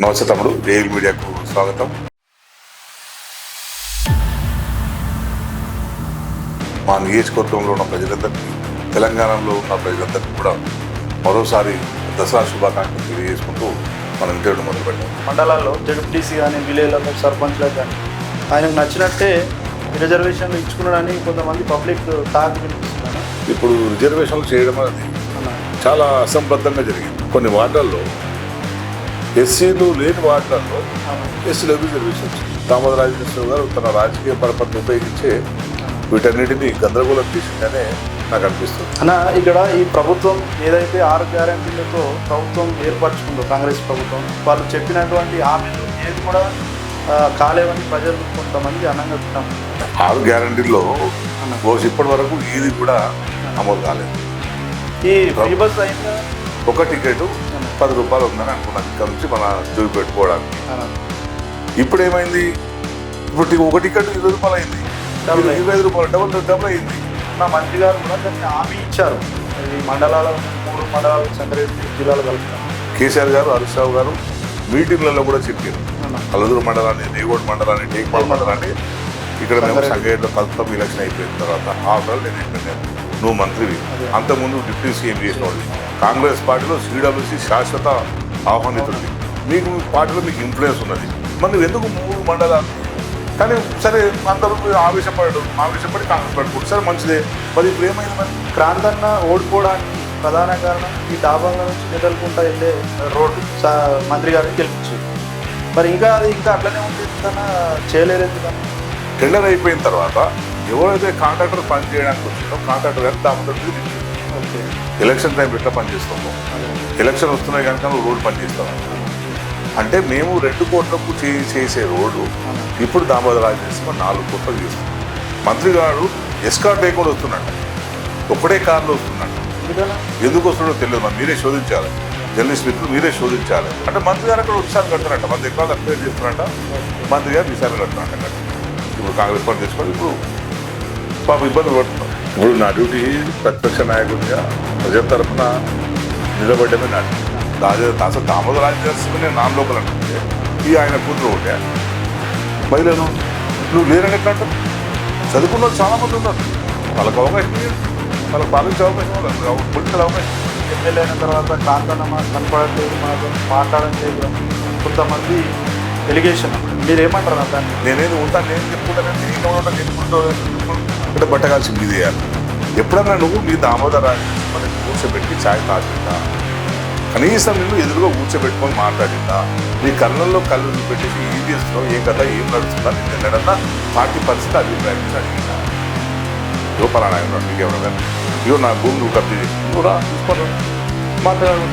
నమస్తే తమ్ముడు, ఏఎల్ మీడియాకు స్వాగతం. మా నియోజకవర్గంలో ఉన్న ప్రజలందరికీ, తెలంగాణలో ఉన్న ప్రజలందరికీ కూడా మరోసారి దసరా శుభాకాంక్షలు తెలియజేసుకుంటూ మనం ఇంటర్వ్యూ మొదలుపెట్టాం. మండలాల్లో జడ్పీటీసీ కానీ విలేజ్లలో సర్పంచ్లకు కానీ ఆయనకు నచ్చినట్టే రిజర్వేషన్లు ఇచ్చుకున్నాడని కొంతమంది పబ్లిక్ టాక్ వినిపిస్తున్నాను. ఇప్పుడు రిజర్వేషన్లు చేయడం అనేది చాలా అసంబద్ధంగా జరిగింది. కొన్ని వార్డుల్లో ఎస్సీలు లేని వార్డులలో ఎస్సీలకు రిజర్వేషన్ వచ్చింది. దామోదరాజేశ్వర గారు తన రాజకీయ పరపతిని ఉపయోగించే వీటన్నిటిని గందరగోళం చేసిందనే నాకు అనిపిస్తుంది. అన్న, ఇక్కడ ఈ ప్రభుత్వం ఏదైతే 6 గ్యారెంటీలతో ప్రభుత్వం ఏర్పరచుకుందో కాంగ్రెస్ ప్రభుత్వం, వాళ్ళు చెప్పినటువంటి హామీలు ఏది కూడా కాలేవని ప్రజలు కొంతమంది అనంగా వింటాం. 6 గ్యారెంటీల్లో ఇప్పటి వరకు ఇది కూడా అమలు కాలేదు. ఈ ఫ్రీ బస్ అయినా ఒక టికెట్ 10 రూపాయలు ఉందని అనుకున్నాను ఇక్కడ నుంచి మన చూపి పెట్టుకోవడానికి. ఇప్పుడు ఏమైంది? ఇప్పుడు ఒక టికెట్ 20 రూపాయలు అయింది, 25 రూపాయలు డబుల్ అయింది. నా మంత్రి గారు కూడా దాన్ని హామీ ఇచ్చారు. ఈ మండలాల 3 మండలాలు సంగారెడ్డి జిల్లాలో కలుపుతారు. కేసీఆర్ గారు, హరీష్ రావు గారు మీటింగ్లలో కూడా చెప్పారు. కలదూరు మండలాన్ని, రేగోడ్ మండలాన్ని, టేక్పాల్ మండలాన్ని ఇక్కడ మేము సంగారెడ్డిలో కలుపుతాం. ఎలక్షన్ అయిపోయిన తర్వాత ఆఫ్టర్ నేను చెప్పాను, నువ్వు మంత్రివి, అంతకుముందు డిప్యూటీ సీఎం చేసిన వాళ్ళు. కాంగ్రెస్ పార్టీలో సిడబ్ల్యూసీ శాశ్వత ఆహ్వానితుడి, మీకు పార్టీలో మీకు ఇన్ఫ్లుయెన్స్ ఉన్నది, మరి నువ్వు ఎందుకు 3 మండలాలు? కానీ సరే అందరూ ఆవేశపడి కాంగ్రెస్ పట్టుకుంటారు, సరే మంచిదే. మరి ఇప్పుడు ఏమైంది? మరి క్రాంతన్న ఓడిపోవడానికి ప్రధాన కారణం ఈ డాబాల నుంచి నిదలుకుంటా వెళ్ళే రోడ్డు మంత్రి గారిని గెలిపించారు. మరి ఇంకా అట్లనే ఉంది, తన చేయలేరు ఎందుకని? టెండర్ అయిపోయిన తర్వాత ఎవరైతే కాంట్రాక్టర్ పని చేయడానికి వచ్చిందో కాంట్రాక్టర్ గారికి దామోదర్ ఓకే, ఎలక్షన్ టైం ఎట్లా పనిచేస్తామో, ఎలక్షన్ వస్తున్నాయి కనుక నువ్వు రోడ్డు పనిచేస్తావు అంటే మేము 2 కోట్లకు చేసే రోడ్డు ఇప్పుడు దామోదర్ రాజేశ్వర 4 కోట్లకు చేస్తాం. మంత్రి గారు ఎస్కార్ట్ లేకుండా వస్తున్నాడు, ఒక్కడే కార్లో వస్తున్నాడు. ఎందుకు వస్తున్నాడో తెలియదు, మరి మీరే శోధించాలి, జర్నలిస్ట్ మిత్రులు మీరే శోధించాలి. అంటే మంత్రి గారు అక్కడ విషయాలు కడుతున్నారంట, మంది ఎక్కువ అప్లై చేస్తున్నారంట, మంత్రి గారు విషయాలు కడుతున్నారంట. ఇప్పుడు కాంగ్రెస్ పార్టీ తెచ్చుకొని ఇప్పుడు పాప ఇబ్బంది పడుతున్నాం. ఇప్పుడు నా డ్యూటీ ప్రతిపక్ష నాయకుడిగా ప్రజల తరఫున నిలబడ్డమే నా డ్యూటీ. అసలు దామోదర్ రాజేశ్వరి నాన్ లోకల్ అంటే ఈ ఆయన కూతురు ఒకటే మహిళలు నువ్వు లేరని ఎట్లా అంటారు? చదువుకున్న వాళ్ళు చాలా మంది ఉన్నారు, వాళ్ళకి అవకాశం లేదు, వాళ్ళకి పాలించే అవకాశం లేదు, పొలిటికల్ అవకాశం. ఎమ్మెల్యే అయిన తర్వాత కాంతన్న కనపడట్లేదు, మనతో మాట్లాడట్లేదు, కొంతమంది ఎలిగేషన్. మీరు ఏమంటారు దాన్ని? నేనేది ఉంటాను, నేను చెప్పుకుంటానంటే అంటే బట్టగాల్సి మీద వేయాలి. ఎప్పుడన్నా నువ్వు మీ దామోదర్ రాజేశ్వరి కూర్చోబెట్టి ఛాయ్ తాగిందా? కనీసం నిన్ను ఎదురుగా కూర్చోబెట్టుకొని మాట్లాడిందా? నీ కళ్ళల్లో కళ్ళు పెట్టేసి ఏం చేస్తున్నావు, ఏ కథ, ఏం నడుస్తుందా నేను వెళ్ళడన్నా పార్టీ పరిస్థితి అభిప్రాయం అడిగిందా? ఇవో పలానా మీకేమన్నా ఇవో నా భూమి నువ్వు కబ్జీ చేసి కూడా మాట్లాడాలి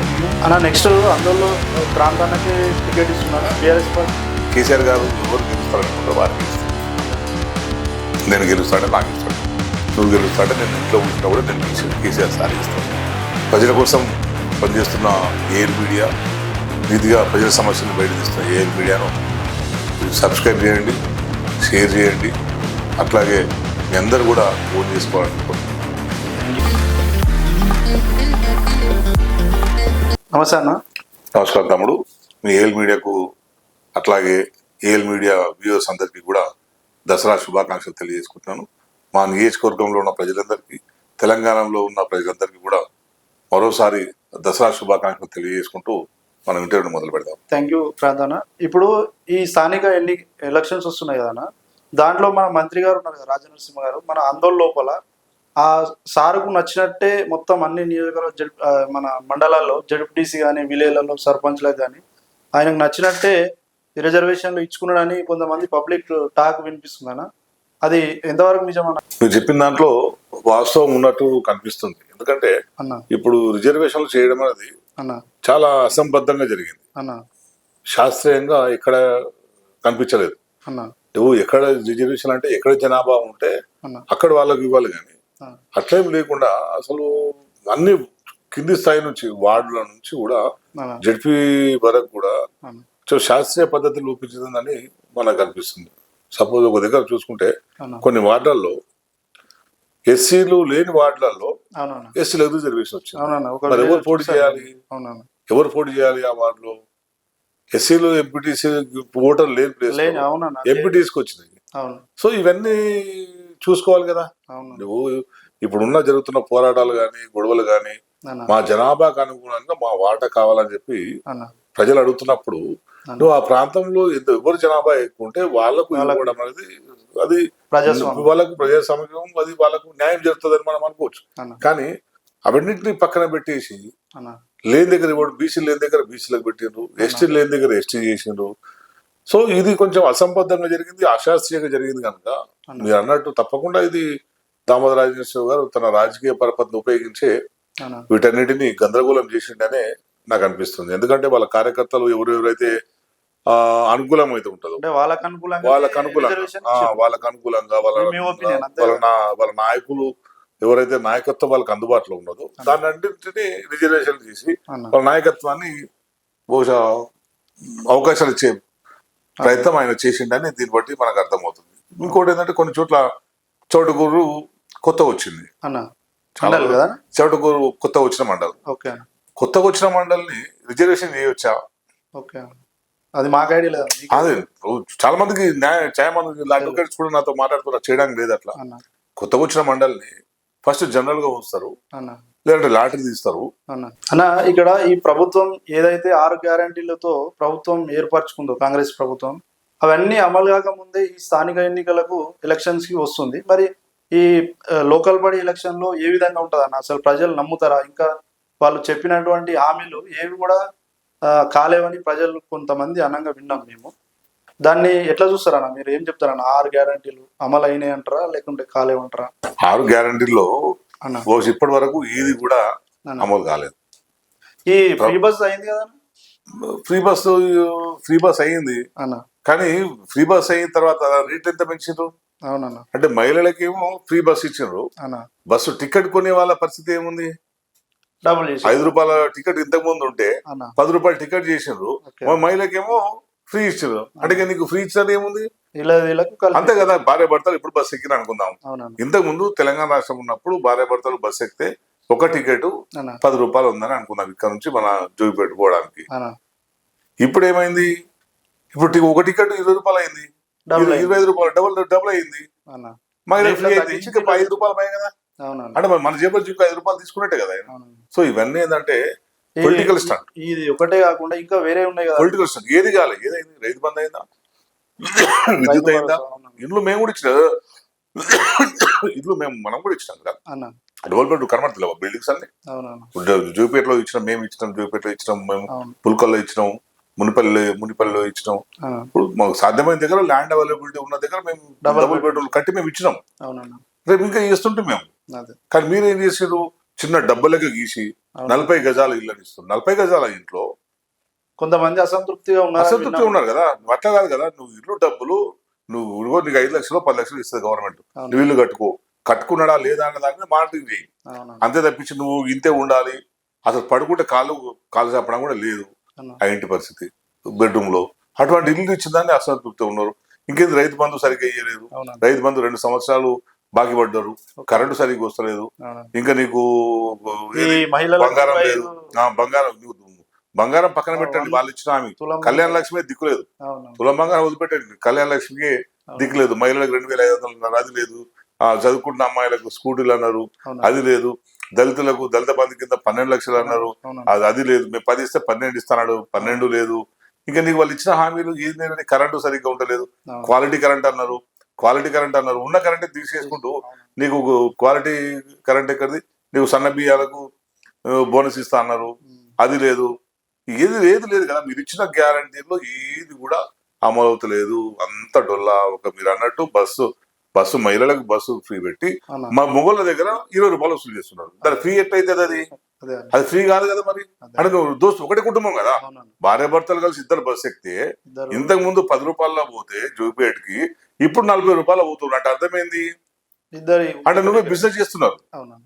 అన్న. నెక్స్ట్ అందులో ప్రాంతానికి టికెట్ ఇస్తున్నాను బీఆర్ఎస్ పార్టీ. కేసీఆర్ గారు ఎవరు గెలుస్తారనుకుంటారు, వారికి గెలుస్తాను. నేను గెలుస్తాడే నాకు ఇస్తాడు, నువ్వు గెలుస్తాడే నేను ఇంట్లో కూర్చున్నా కూడా నేను కేసీఆర్ సాధిస్తాను. ప్రజల కోసం పనిచేస్తున్న ఏఎల్ మీడియా, నీతిగా ప్రజల సమస్యలను బయట తీస్తున్న ఏఎల్ మీడియాను సబ్స్క్రైబ్ చేయండి, షేర్ చేయండి, అట్లాగే మీ అందరూ కూడా ఓన్ చేసుకోవాలనుకుంటున్నాను. నమస్తే అన్న. నమస్కారం తమ్ముడు, మీ ఏఎల్ మీడియాకు అట్లాగే ఏఎల్ మీడియా వ్యూవర్స్ అందరికీ కూడా దసరా శుభాకాంక్షలు తెలియజేసుకుంటున్నాను. మా నియోజకవర్గంలో ఉన్న ప్రజలందరికీ, తెలంగాణలో ఉన్న ప్రజలందరికీ కూడా మరోసారి దసరా శుభాకాంక్షలు తెలియజేసుకుంటూ మనం ఇంటర్వ్యూ మొదలు పెడదాం. థ్యాంక్ యూ ప్రాంతన్న. ఇప్పుడు ఈ స్థానిక ఎలక్షన్స్ వస్తున్నాయి కదన్న, దాంట్లో మన మంత్రి గారు ఉన్నారు కదా, రాజనరసింహ గారు, మన ఆందోళన లోపల ఆ సారుకు నచ్చినట్టే మొత్తం అన్ని నియోజకవర్గ మన మండలాల్లో జడ్పీటీసీ కానీ విలేజ్లలో సర్పంచ్లకు కానీ ఆయనకు నచ్చినట్టే రిజర్వేషన్లు ఇచ్చుకున్నాడని కొంతమంది పబ్లిక్ టాక్ వినిపిస్తుందన్న. అది ఎంతవరకు నిజమన్నా? మీరు చెప్పిన దాంట్లో వాస్తవం ఉన్నట్టు కనిపిస్తుంది. ఎందుకంటే ఇప్పుడు రిజర్వేషన్లు చేయడం అనేది చాలా అసంబద్ధంగా జరిగింది. శాస్త్రీయంగా ఎక్కడ కనిపించలేదు. ఎక్కడ రిజర్వేషన్ అంటే ఎక్కడ జనాభా ఉంటే అక్కడ వాళ్ళకి ఇవ్వాలి, కానీ అట్లేం లేకుండా అసలు అన్ని కింది స్థాయి నుంచి వార్డుల నుంచి కూడా జడ్పీ వరకు కూడా శాస్త్రీయ పద్ధతి లోపించిందని మనకు అనిపిస్తుంది. సపోజ్ ఒక దగ్గర చూసుకుంటే కొన్ని వార్డులలో ఎస్సీలు లేని వార్డులలో ఎస్సీలకు రిజర్వేషన్ వచ్చింది. మరి ఎవరు పోటీ చేయాలి? ఆ వార్డులో ఎస్సీలు ఎంపీటీసీ ఓటర్ లేని ప్లేస్ లేని అవునన్నా ఎంపీటీసీకి వచ్చినాయి. అవును సో ఇవన్నీ చూసుకోవాలి కదా. అవును నువ్వు ఇప్పుడున్న జరుగుతున్న పోరాటాలు కానీ గొడవలు కానీ అన్న మా జనాభాకు అనుగుణంగా మా వాటా కావాలని చెప్పి అన్న ప్రజలు అడుగుతున్నప్పుడు అన్న. నువ్వు ఆ ప్రాంతంలో ఎవరు జనాభా ఎక్కువ ఉంటే వాళ్ళకు ఇవ్వడం అనేది అది ప్రజాస్వామ్యం వాళ్ళకు ప్రజాస్వామ్యం, అది వాళ్ళకు న్యాయం జరుగుతుందని మనం అనుకోవచ్చు. అన్న కానీ అవన్నింటినీ పక్కన పెట్టేసి అన్న లేని దగ్గర ఇవ్వడం, బీసీలు లేని దగ్గర బీసీలకు పెట్టిండ్రు, ఎస్టీ లేని దగ్గర ఎస్టీ చేసిండ్రు. సో ఇది కొంచెం అసంబద్ధంగా జరిగింది, అశాస్త్రీయంగా జరిగింది కనుక అన్న. మీరు అన్నట్టు తప్పకుండా ఇది దామోదర రాజేశ్వర గారు తన రాజకీయ పరపతిని ఉపయోగించే అన్న వీటన్నిటిని గందరగోళం చేసిండనే నాకు అనిపిస్తుంది. ఎందుకంటే వాళ్ళ కార్యకర్తలు ఎవరెవరైతే అనుకూలం అయితే ఉంటుందో అంటే వాళ్ళకు అనుకూలంగా వాళ్ళకు అనుకూలంగా reservation వాళ్ళకు అనుకూలంగా మీ opinion అంతే వాళ్ళ నాయకులు ఎవరైతే నాయకత్వం వాళ్ళకి అందుబాటులో ఉన్నదో దాన్ని అన్నింటినీ రిజర్వేషన్ చేసి అన్న వాళ్ళ నాయకత్వాన్ని బహుశా అవకాశాలు ఇచ్చే ప్రయత్నం ఆయన చేసిండని దీన్ని బట్టి మనకు అర్థమవుతుంది. ఇంకోటి ఏంటంటే కొన్ని చోట్ల చౌటుకూరు కొత్త వచ్చింది, అన్న మండలి కదా చౌటుకూరు కొత్త వచ్చిన మండలం. ఓకే అన్న కొత్తగా వచ్చిన మండలిని రిజర్వేషన్ చేయవచ్చా? ఓకే అన్న అది మాకు ఐడియా లేదా అదే చాలా మందికి చాలా మంది అడ్వకేట్స్ కూడా నాతో మాట్లాడుతున్నారు, చేయడానికి లేదు అట్లా. అన్న కొత్తగా వచ్చిన మండలిని ఫస్ట్ జనరల్ గా ఉంచుతారు, అన్న లేదంటే లాటరీ తీస్తారు. అన్న ఇక్కడ ఈ ప్రభుత్వం ఏదైతే 6 గ్యారంటీలతో ప్రభుత్వం ఏర్పరచుకుందో కాంగ్రెస్ ప్రభుత్వం, అవన్నీ అమలు కాక ముందే ఈ స్థానిక ఎన్నికలకు ఎలక్షన్స్ కి వస్తుంది. మరి ఈ లోకల్ బాడీ ఎలక్షన్ లో ఏ విధంగా ఉంటుంది అన్న? అసలు ప్రజలు నమ్ముతారా? ఇంకా వాళ్ళు చెప్పినటువంటి హామీలు ఏవి కూడా కాలేవని ప్రజలు కొంతమంది అనంగా విన్నాం మేము. దాన్ని ఎట్లా చూస్తారన్న? మీరు ఏం చెప్తారన్న? 6 గ్యారంటీలు అమలు అయినాయి అంటారా లేకుంటే కాలేవంటారా? 6 గ్యారంటీల్లో అన్న ఇప్పటి వరకు ఏది కూడా అన్న. అమలు కాలేదు. ఈ ఫ్రీ బస్ అయింది కదా ఫ్రీ బస్ అయ్యింది, అన్న? కానీ ఫ్రీ బస్ అయిన తర్వాత రేట్ ఎంత పెంచారు అవునన్న అంటే మహిళలకేమో ఫ్రీ బస్ ఇచ్చిండ్రు, అన్న బస్సు టికెట్ కొనే వాళ్ళ పరిస్థితి ఏముంది? డబుల్ చేసి 5 రూపాయల టికెట్ ఇంతకు ముందు ఉంటే అన్న 10 రూపాయల టికెట్ చేసిండ్రు, ఓకే. మహిళకేమో ఫ్రీ ఇచ్చారు. అంటే ఇక నీకు ఫ్రీ ఇచ్చారు ఏముంది? వీళ్ళకు కలిపి అంతే కదా. భార్య భర్తలు ఇప్పుడు బస్సు ఎక్కిన అనుకుందాం, అవునన్న ఇంతకు ముందు తెలంగాణ రాష్ట్రం ఉన్నప్పుడు భార్య భర్తలు బస్సు ఎక్కితే ఒక టికెట్ అన్న 10 రూపాయలు ఉందని అనుకుందాం ఇక్కడ నుంచి మన జోగిపేట పోవడానికి. అన్న ఇప్పుడు ఏమైంది? ఇప్పుడు ఒక టికెట్ 20 రూపాయలు అయింది, డబుల్ అయింది. 25 రూపాయలు డబుల్ అయింది, అన్న మహిళ రేట్లు ఫ్రీ అయింది. తగ్గించి ఇంకా 5 రూపాయలు పై కదా. అవునన్న అంటే మన జేబులో ఇంకా 5 రూపాయలు తీసుకున్నట్టే కదా ఆయన. అవునన్న. సో ఇవన్నీ ఏంటంటే ఈ- పొలిటికల్ స్టంట్. ఇది ఒకటే కాకుండా ఇంకా వేరే ఉన్నాయి కదా పొలిటికల్ స్టంట్. ఏది కాలేదు, ఏదైంది? రైతు బంధు అయిందా? విద్యుత్ అయిందా? అవునన్న. ఇండ్లు మేము కూడా ఇచ్చిన ఇల్లు మనం కూడా ఇచ్చినాం కదా. అన్న డెవలప్మెంట్ కనబడతలేవు బిల్డింగ్స్ అన్ని. అవునన్న జూపేటలో ఇచ్చినాం, మేము ఇచ్చినాం, జూపేటలో ఇచ్చినాం, మేము అవును పుల్కల్లో ఇచ్చినాం, మునిపల్లిలో ఇచ్చినాం. అన్న. ఇప్పుడు మాకు సాధ్యమైన దగ్గర ల్యాండ్ అవైలబిలిటీ ఉన్న దగ్గర మేము Double డబుల్ బెడ్రూమ్ కట్టి మేము ఇచ్చినాం. అవునన్న రేపు ఇంకా చేస్తుంటాం మేము. అదే కానీ మీరు ఏం చేసారు? చిన్న డబ్బులకి గీసి అవును. 40 గజాల ఇల్లు అని ఇస్తారు. 40 గజాల ఇంట్లో కొంతమంది అసంతృప్తిగా ఉన్నారు అసంతృప్తి ఉన్నారు కదా. నువ్వు అట్లా కాదు కదా, నువ్వు ఇల్లు డబ్బులు నువ్వు ఇదిగో నీకు 5 లక్షలు 10 లక్షలు ఇస్తుంది గవర్నమెంట్, అవును. నువ్వు ఇల్లు కట్టుకున్నాడా లేదా అన్న దాని మీద మానిటరింగ్ చేయి. అవునన్న అంతే తప్పించి నువ్వు ఇంతే ఉండాలి, అసలు పడుకుంటే కాలు చెప్పడం కూడా లేదు అన్న. ఆ ఇంటి పరిస్థితి బెడ్రూమ్ లో. అటువంటి ఇల్లు ఇచ్చిందాన్ని అసంతృప్తి ఉన్నారు. ఇంకేంది? రైతు బంధు సరిగ్గా ఇయ్యలేదు, అవునన్న రైతు బంధు 2 సంవత్సరాలు బాకీ పడ్డారు, కరెంటు సరిగ్గా వస్తలేదు, అవునన్న. ఇంకా నీకు ఈ మహిళలకు బంగారం లేదు. 25 బంగారం పక్కన పెట్టండి, వాళ్ళు ఇచ్చిన హామీ తులం కళ్యాణ లక్ష్మి దిక్కులేదు. అవునన్న. తులం బంగారం వదిలిపెట్టండి, కళ్యాణ లక్ష్మికి దిక్కులేదు. మహిళలకు 2500 అన్నారు, అది లేదు. చదువుకుంటున్న అమ్మాయిలకు స్కూటీలు అన్నారు, అవునన్న. అది లేదు. దళితులకు దళిత బంధు కింద 12 లక్షలు అన్నారు, అవునన్న. అది లేదు. మేము 10 ఇస్తే 12 ఇస్తాడు, 12 లేదు. ఇంకా నీకు వాళ్ళు ఇచ్చిన హామీలు ఏది లేదని కరెంటు సరిగ్గా ఉండలేదు. అవును. క్వాలిటీ కరెంట్ అన్నారు, ఉన్న కరెంటే తీసేసుకుంటూ నీకు క్వాలిటీ కరెంట్ ఎక్కడిది? నీకు సన్న బియ్యాలకు బోనస్ ఇస్తా అన్నారు, అది లేదు. ఏది లేదు కదా. మీరు ఇచ్చిన గ్యారంటీలో ఏది కూడా అమలు అవుతలేదు, అంత డొల్లా. మీరు అన్నట్టు బస్సు మహిళలకు బస్సు ఫ్రీ పెట్టి అవునా? మా మొగోళ్ళ దగ్గర 20 రూపాయలు వసూలు చేస్తున్నారు. దాని ఫ్రీ ఎట్లయితే అది అదే అది ఫ్రీ కాదు కదా. మరి అదే. అంటే దోస్తు ఒకటే కుటుంబం కదా, అవునన్న. భార్య భర్తలు కలిసి ఇద్దరు బస్సు ఎక్కితే ఇద్దరు ఇంతకు ముందు 10 రూపాయల పోతే జోగిపేటకి ఇప్పుడు 40 రూపాయలు అవుతుంది. అంటే అర్థమైంది ఇద్దరు అంటే నువ్వే బిజినెస్ చేస్తున్నారు, అవునా?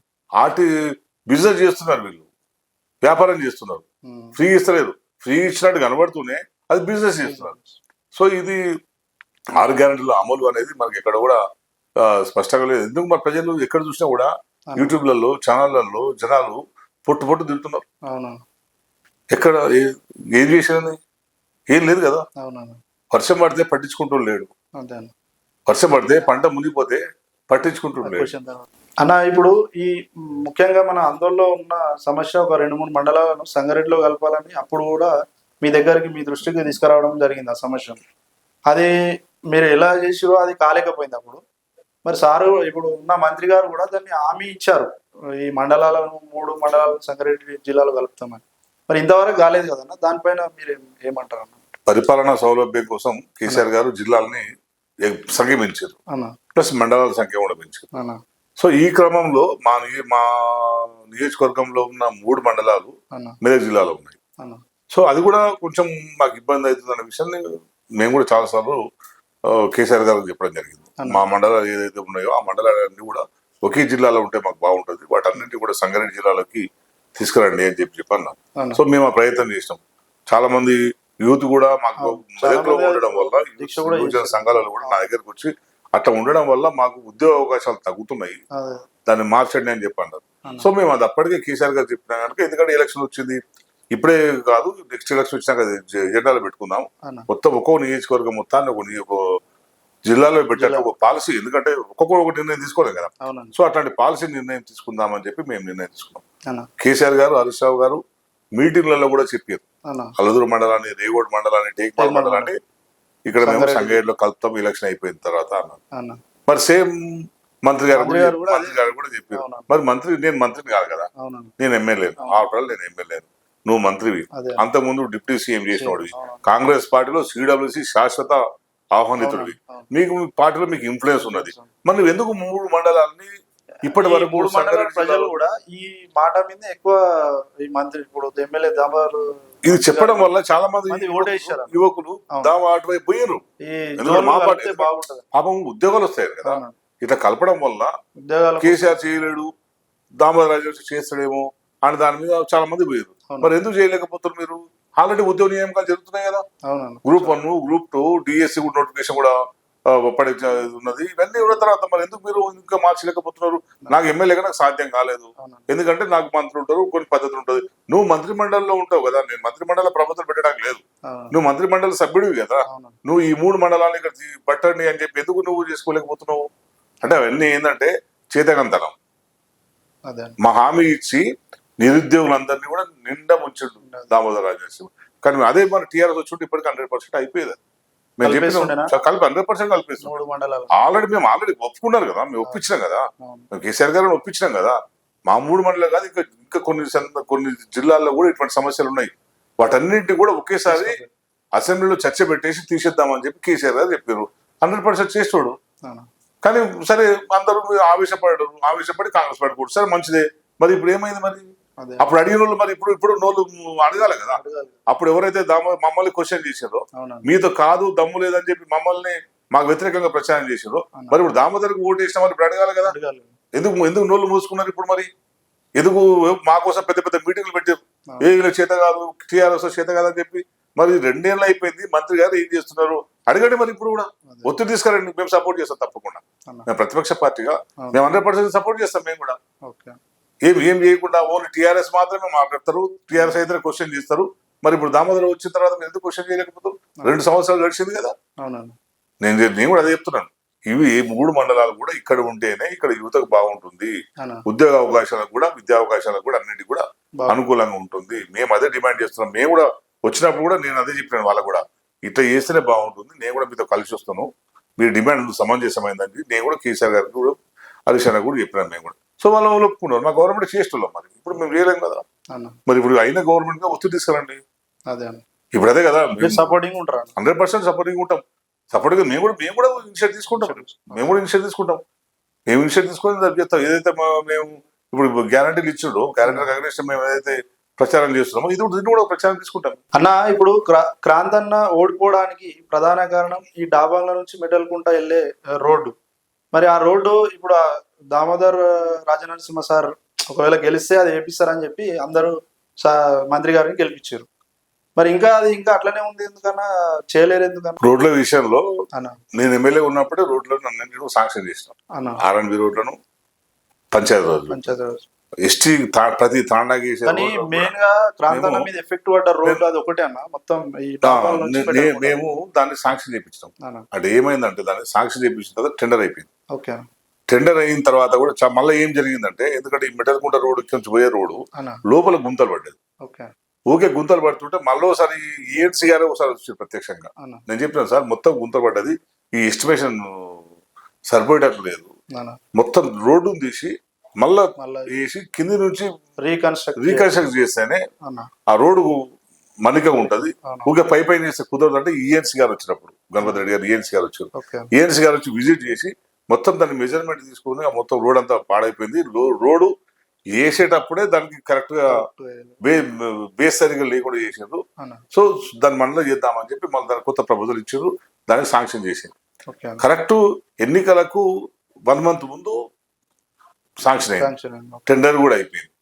బిజినెస్ చేస్తున్నారు, వీళ్ళు వ్యాపారం చేస్తున్నారు. ఫ్రీ ఇస్తలేదు, ఫ్రీ ఇచ్చినట్టు కనబడుతూనే అది బిజినెస్ చేస్తున్నారు. సో ఇది 6 గ్యారెంటీల అమలు అనేది మనకి ఎక్కడ కూడా స్పష్టంగా లేదు. ఎందుకు మన ప్రజలు ఎక్కడ చూసినా కూడా యూట్యూబ్లలో ఛానళ్లలో జనాలు పొట్టు తింటున్నారు. అవునా? ఎక్కడ ఏం చేసేదని ఏం లేదు కదా. అవునన్నా. వర్షం పడితే పట్టించుకుంటూ లేడు, అంతే అన్న. వర్షం పడితే పంట మునిగిపోతే పట్టించుకుంటూ లేడు. క్వశ్చన్ తర్వాత. అన్న ఇప్పుడు ఈ ముఖ్యంగా మన ఆందోళనలో ఉన్న సమస్య ఒక 2-3 మండలాలను సంగారెడ్డిలో కలపాలని అప్పుడు కూడా మీ దగ్గరికి మీ దృష్టికి తీసుకురావడం జరిగింది ఆ సమస్య. అది మీరు ఎలా చేసిరో అది కాలేకపోయింది అప్పుడు. మరి సారు ఇప్పుడు ఉన్న మంత్రి గారు కూడా దాన్ని హామీ ఇచ్చారు, ఈ మండలాలను 3 మండలాలను సంగారెడ్డి జిల్లాలో కలుపుతామని. మరి ఇంతవరకు కాలేదు కదన్న, దానిపైన మీరు ఏమంటారు అన్న? పరిపాలనా సౌలభ్యం కోసం కేసీఆర్ గారు జిల్లాలని సంఖ్య పెంచారు, అన్న ప్లస్ మండలాల సంఖ్య కూడా పెంచారు. అన్న సో ఈ క్రమంలో మా నియోజకవర్గంలో ఉన్న 3 మండలాలు అన్న మెదక్ జిల్లాలో ఉన్నాయి. అన్న సో అది కూడా కొంచెం మాకు ఇబ్బంది అవుతుంది అనే విషయాన్ని మేము కూడా చాలాసార్లు కేసీఆర్ గారికి చెప్పడం జరిగింది. మా మండలాలు ఏదైతే ఉన్నాయో ఆ మండలాలన్నీ కూడా ఒకే జిల్లాలో ఉంటే మాకు బాగుంటుంది, వాటన్నింటి కూడా సంగారెడ్డి జిల్లాలోకి తీసుకురండి అని చెప్పన్నాం. అన్న. సో మేము ఆ ప్రయత్నం చేసినాం. చాలా మంది యూత్ కూడా మాకు మెదక్లో మంది ఉండడం వల్ల దీక్ష కూడా యువజన సంఘాలలో కూడా నా దగ్గరకు వచ్చి అట్లా ఉండడం వల్ల మాకు ఉద్యోగ అవకాశాలు తగ్గుతున్నాయి, అదే. దాన్ని మార్చండి అని చెప్పన్నారు. సో మేము అది అప్పటికే కేసీఆర్ గారు చెప్పినా కనుక, ఎందుకంటే ఎలక్షన్ వచ్చింది ఇప్పుడే కాదు, నెక్స్ట్ ఎలక్షన్ వచ్చినాక ఎజెండాలో పెట్టుకుందాం, అన్న మొత్తం ఒక్కో నియోజకవర్గం మొత్తాన్ని ఒక జిల్లాలో పెట్టాక ఒక పాలసీ, ఎందుకంటే ఒక్కొక్క నిర్ణయం తీసుకోలేం కదా. అవునండి. సో అట్లాంటి పాలసీ నిర్ణయం తీసుకుందామని చెప్పి మేము నిర్ణయం తీసుకున్నాం. అన్న కేసీఆర్ గారు, హరీష్ రావు గారు మీటింగ్లలో కూడా చెప్పారు, అన్న అలదూరు మండలాన్ని, రేగోడ్ మండలాన్ని, టేక్మాల్ మండలాన్ని ఇక్కడ మేము సంగారెడ్డిలో కలుపుతాం ఎలక్షన్ అయిపోయిన తర్వాత అన్నారు. అన్న మరి సేమ్ మంత్రి గారు మంత్రి గారు కూడా చెప్పారు. అవునా. మరి నేను మంత్రిని కాదు కదా, అవునండి. నేను ఎమ్మెల్యే, ఆఫ్టర్ నేను ఎమ్మెల్యే, నువ్వు మంత్రివి, అదే. అంతకుముందు డిప్యూటీ సీఎం చేసినవాడివి, అవునా. కాంగ్రెస్ పార్టీలో సిడబ్ల్యూసి శాశ్వత ఆహ్వానితుడివి, అవును. మీకు మీ పార్టీలో మీకు ఇన్ఫ్లుయెన్స్ ఉన్నది, మరి నువ్వు ఎందుకు 3 మండలాల్ని ఇప్పటి ఈ వరకు 3 మండలాల సంగారెడ్డి ప్రజలు జిల్లాలో కూడా ఈ మాట మీద ఎక్కువ ఈ మంత్రి ఇప్పుడు ఎమ్మెల్యే దాబారు ఇది చెప్పడం వల్ల చాలా మంది మంది ఓటేశారు. యువకులు అవును. దాని అటువైపు పోయారు. ఈ ఎందుకంటే జోన్లు మా కలిపితే పార్టీ బాగుంటది. పాపం ఉద్యోగాలు వస్తాయి కదా, అవును. ఇట్లా కలపడం వల్ల ఉద్యోగాలు కేసీఆర్ చేయలేడు, దామోదర్ రాజు చేస్తాడేమో అని దాని మీద చాలా మంది పోయారు. అవును. మరి ఎందుకు చేయలేకపోతారు మీరు? ఆల్రెడీ ఉద్యోగ నియామకాలు జరుగుతున్నాయి కదా, అవునండి. గ్రూప్ 1, గ్రూప్ 2, డిఎస్సి కూడా నోటిఫికేషన్ కూడా పడే ఉన్నది. ఇవన్నీ ఉన్న తర్వాత మరి ఎందుకు మీరు ఇంకా మార్చలేకపోతున్నారు? నాకు ఎమ్మెల్యేగా నాకు సాధ్యం కాలేదు, అవునండి. ఎందుకంటే నాకు మంత్రులు ఉంటారు, కొన్ని పద్ధతులు ఉంటుంది. నువ్వు మంత్రి మండలిలో ఉంటావు కదా, నేను మంత్రి మండలి ప్రభుత్వం పెట్టడానికి లేదు, అవును. నువ్వు మంత్రి మండలి సభ్యుడివి కదా, అవునండి. నువ్వు ఈ 3 మండలాన్ని ఇక్కడ పట్టండి అని చెప్పి ఎందుకు నువ్వు చేసుకోలేకపోతున్నావు? అంటే అవన్నీ ఏంటంటే చేతకంతనం. అదే. మా హామీ ఇచ్చి నిరుద్యోగులందరినీ కూడా నిండా ముంచుండు దామోదర్ రాజేశ్వర. కానీ అదే మన టీఆర్ఎస్ వచ్చి ఇప్పటికి 100% అయిపోయేది. మేము కలిపేస్తుండేనా? చెప్పిన కలిపి 100% కలిపేస్తాం. 3 మండలాలు. మేము ఆల్రెడీ ఒప్పుకున్నారు కదా, మేము ఒప్పించినాం కదా, అవును. మేము కేసీఆర్ గారిని ఒప్పించినాం కదా. మా 3 మండలాలు కాదు, ఇంకా కొన్ని జిల్లాల్లో కూడా ఇటువంటి సమస్యలు ఉన్నాయి. వాటన్నింటినీ కూడా ఒకేసారి అసెంబ్లీలో చర్చ పెట్టేసి తీసేద్దామని చెప్పి కేసీఆర్ గారు చెప్పారు. 100% చేస్తాడు. అవును. కానీ సరే అందరూ ఆవేశపడి కాంగ్రెస్ పార్టీ కూడా సరే మంచిదే. మరి ఇప్పుడు ఏమైంది? మరి అదే. అప్పుడు అడిగిన వాళ్ళు మరి ఇప్పుడు నోళ్ళు అడగాలి కదా. అడగాలి. అప్పుడు ఎవరైతే మమ్మల్ని క్వశ్చన్ చేశారో, అవునండి. మీతో కాదు దమ్ము లేదని చెప్పి మమ్మల్ని మాకు వ్యతిరేకంగా ప్రచారం చేశారో, మరి ఇప్పుడు దామోదర్కి ఓటు వేసిన వాళ్ళు ఇప్పుడు అడగాలి కదా. అడగాలి. ఎందుకు నోళ్ళు మూసుకున్నారు ఇప్పుడు? మరి ఎందుకు మా కోసం పెద్ద పెద్ద మీటింగ్లు పెట్టారు? ఇలా చేత కాదు, టీఆర్ఎస్ చేత కాదని చెప్పి. మరి 2 ఏళ్ళు అయిపోయింది, మంత్రి గారు ఏం చేస్తున్నారు అడగండి. మరి ఇప్పుడు కూడా ఒత్తిడి తీసుకురండి, మేము సపోర్ట్ చేస్తాం తప్పకుండా. అన్న. మేము ప్రతిపక్ష పార్టీగా మేము 100% సపోర్ట్ చేస్తాం. మేము కూడా ఓకే. ఏం చేయకుండా ఓన్లీ టీఆర్ఎస్ మాత్రమే మాట్లాడతారు, టీఆర్ఎస్ అయితే క్వశ్చన్ చేస్తారు. మరి ఇప్పుడు దామోదర్ వచ్చిన తర్వాత మీరు ఎందుకు క్వశ్చన్ చేయలేకపోతారు? 2 సంవత్సరాలు గడిచింది కదా. అవునండి. నేను కూడా అదే చెప్తున్నాను. ఇవి 3 మండలాలు కూడా ఇక్కడ ఉంటేనే ఇక్కడ యువతకు బాగుంటుంది, అన్న. ఉద్యోగ అవకాశాలకు కూడా, విద్యా అవకాశాలకు కూడా అన్నిటికీ కూడా అనుకూలంగా ఉంటుంది. మేము అదే డిమాండ్ చేస్తున్నాం. మేము కూడా వచ్చినప్పుడు కూడా నేను అదే చెప్పినాను వాళ్ళకు కూడా, ఇట్లా చేస్తేనే బాగుంటుంది, నేను కూడా మీతో కలిసి వస్తాను, మీరు డిమాండ్ సమంజసమైందని నేను కూడా కేసీఆర్ గారికి కూడా హరీష్ అన్న కూడా చెప్పినాను. మేము కూడా సో వాళ్ళు ఒప్పుకున్నారు. మా గవర్నమెంట్ చేస్తున్నాం. మరి ఇప్పుడు మేము చేయలేం కదా. అన్న. మరి ఇప్పుడు అయిన గవర్నమెంట్ గా ఒత్తిడి తీసుకురండి. అదే అన్న. ఇప్పుడు అదే కదా, సపోర్టింగ్ ఉంటారు. 100% సపోర్టింగ్ ఉంటాం. సపోర్ట్గా మేము కూడా ఇనిషియేటివ్ తీసుకుంటాం. మేము ఇనిషియేటివ్ తీసుకొని చేస్తాం. ఏదైతే మేము ఇప్పుడు గ్యారంటీలు ఇచ్చిండో, గ్యారంటీ అగ్రేషన్ మేము ఏదైతే ప్రచారం చేస్తున్నామో దీన్ని కూడా ప్రచారం తీసుకుంటాం. అన్న ఇప్పుడు క్రాంతన్న ఓడిపోవడానికి ప్రధాన కారణం ఈ డాబాంగ్ల నుంచి మెటల్కుంట వెళ్ళే రోడ్డు. మరి ఆ రోడ్డు ఇప్పుడు దామోదర్ రాజనరసింహ సార్ ఒకవేళ గెలిస్తే అది వేపిస్తారని చెప్పి అందరూ మంత్రి గారిని గెలిపించారు. మరి ఇంకా అట్లనే ఉంది, ఎందుకన్నా చేయలేరు? ఎందుకన్నా రోడ్ల విషయంలో అన్న నేను ఎమ్మెల్యే ఉన్నప్పుడే రోడ్లను అన్నింటినీ శాంక్షన్ చేసినాం. అన్న R&B రోడ్లను, పంచాయతీ పంచాయతీ ఎస్టీ ప్రతి తాండాకి వేసే కానీ రోడ్లు కూడా మెయిన్ గా క్రాంతన్న మేము- మీద ఎఫెక్ట్ పడ్డ రోడ్డు అది ఒకటే అన్న మొత్తం ఈ డాబాల నుంచి పెట్టకుండా. మేము దాన్ని సాక్షి చేపించాం. అన్న. అంటే ఏమైందంటే దాన్ని సాక్షి చేపించిన తర్వాత టెండర్ అయిపోయింది. ఓకే టెండర్ అయిన తర్వాత కూడా మళ్ళీ ఏం జరిగిందంటే, ఎందుకంటే ఈ మెటల్కుంట రోడ్డు నుంచి పోయే రోడ్డు అన్న. లోపల గుంతలు పడ్డది. ఓకే ఊకే గుంతలు పడుతుంటే మళ్ళీ ఒకసారి ఏఎన్సీ గారే ఒకసారి వచ్చారు ప్రత్యక్షంగా. అన్న. నేను చెప్పినాను సార్ మొత్తం గుంతలు పడ్డది, ఈ ఎస్టిమేషన్ సరిపోయేటట్లు లేదు, అన్న. మొత్తం రోడ్డును తీసి మళ్ళా మళ్ళా వేసి కింది నుంచి రీకన్స్ట్రక్ట్ చేస్తేనే అన్న. ఆ రోడ్డు మన్నికగా ఉంటది. అవును. ఊకే పై చేస్తే కుదరదు అంటే ఈఎన్సీ గారు వచ్చినప్పుడు, గణపతి రెడ్డి గారు ఈఎన్సీ గారు వచ్చారు. ఓకే ఈఎన్సీ గారు వచ్చి విజిట్ చేసి మొత్తం దాన్ని మెజర్మెంట్ తీసుకుని ఆ మొత్తం రోడ్ అంతా పాడైపోయింది. రోడ్డు వేసేటప్పుడే దానికి కరెక్ట్ గా బేస్ సరిగా లేకుండా చేసారు. అన్న. సో దాన్ని మనలో చేద్దామని చెప్పి మళ్ళీ దాని కొత్త ప్రపోజల్ ఇచ్చారు, దానికి శాంక్షన్ చేసింది. ఓకే అన్న. కరెక్ట్ ఎన్నికలకు 1 month ముందు శాంక్షన్ అయింది. శాంక్షన్ అయింది. టెండర్ కూడా అయిపోయింది.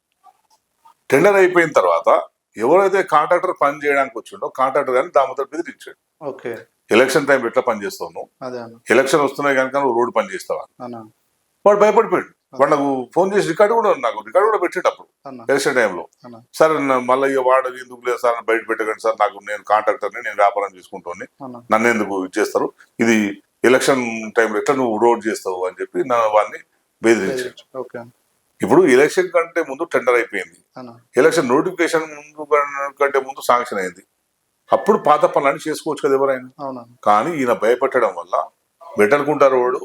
టెండర్ అయిపోయిన తర్వాత ఎవరైతే కాంట్రాక్టర్ పని చేయడానికి వచ్చిండో కాంట్రాక్టర్ కానీ దామోదర్ బెదిరించాడు. ఓకే ఎలక్షన్ టైం ఎట్లా పని చేస్తావు, అదే అన్న. ఎలక్షన్ వస్తున్నాయి కనుక నువ్వు రోడ్డు పని చేస్తావా. అన్న. వాడు భయపడిపోయాడు. వాడు నాకు ఫోన్ చేసి రికార్డు కూడా నాకు రికార్డు కూడా పెట్టేటప్పుడు అన్న. ఎలక్షన్ టైంలో, అన్న. సార్ మళ్ళీ వాడు ఎందుకు లేదు సార్ బయట పెట్టకండి సార్, నాకు నేను కాంట్రాక్టర్ని, నేను వ్యాపారం చేసుకుంటాను, అన్న. నన్ను ఎందుకు ఇచ్చేస్తారు, ఇది ఎలక్షన్ టైంలో ఎట్లా నువ్వు రోడ్ చేస్తావు అని చెప్పి వాడిని బెదిరించాడు. ఓకే ఇప్పుడు ఎలక్షన్ కంటే ముందు టెండర్ అయిపోయింది, అన్న. ఎలక్షన్ నోటిఫికేషన్ ముందు కంటే ముందు శాంక్షన్ అయింది. అప్పుడు పాత పనులన్నీ చేసుకోవచ్చు కదా ఎవరైనా. అవునన్న. కానీ ఈయన భయపెట్టడం వల్ల బెటర్కుంట రోడ్డు,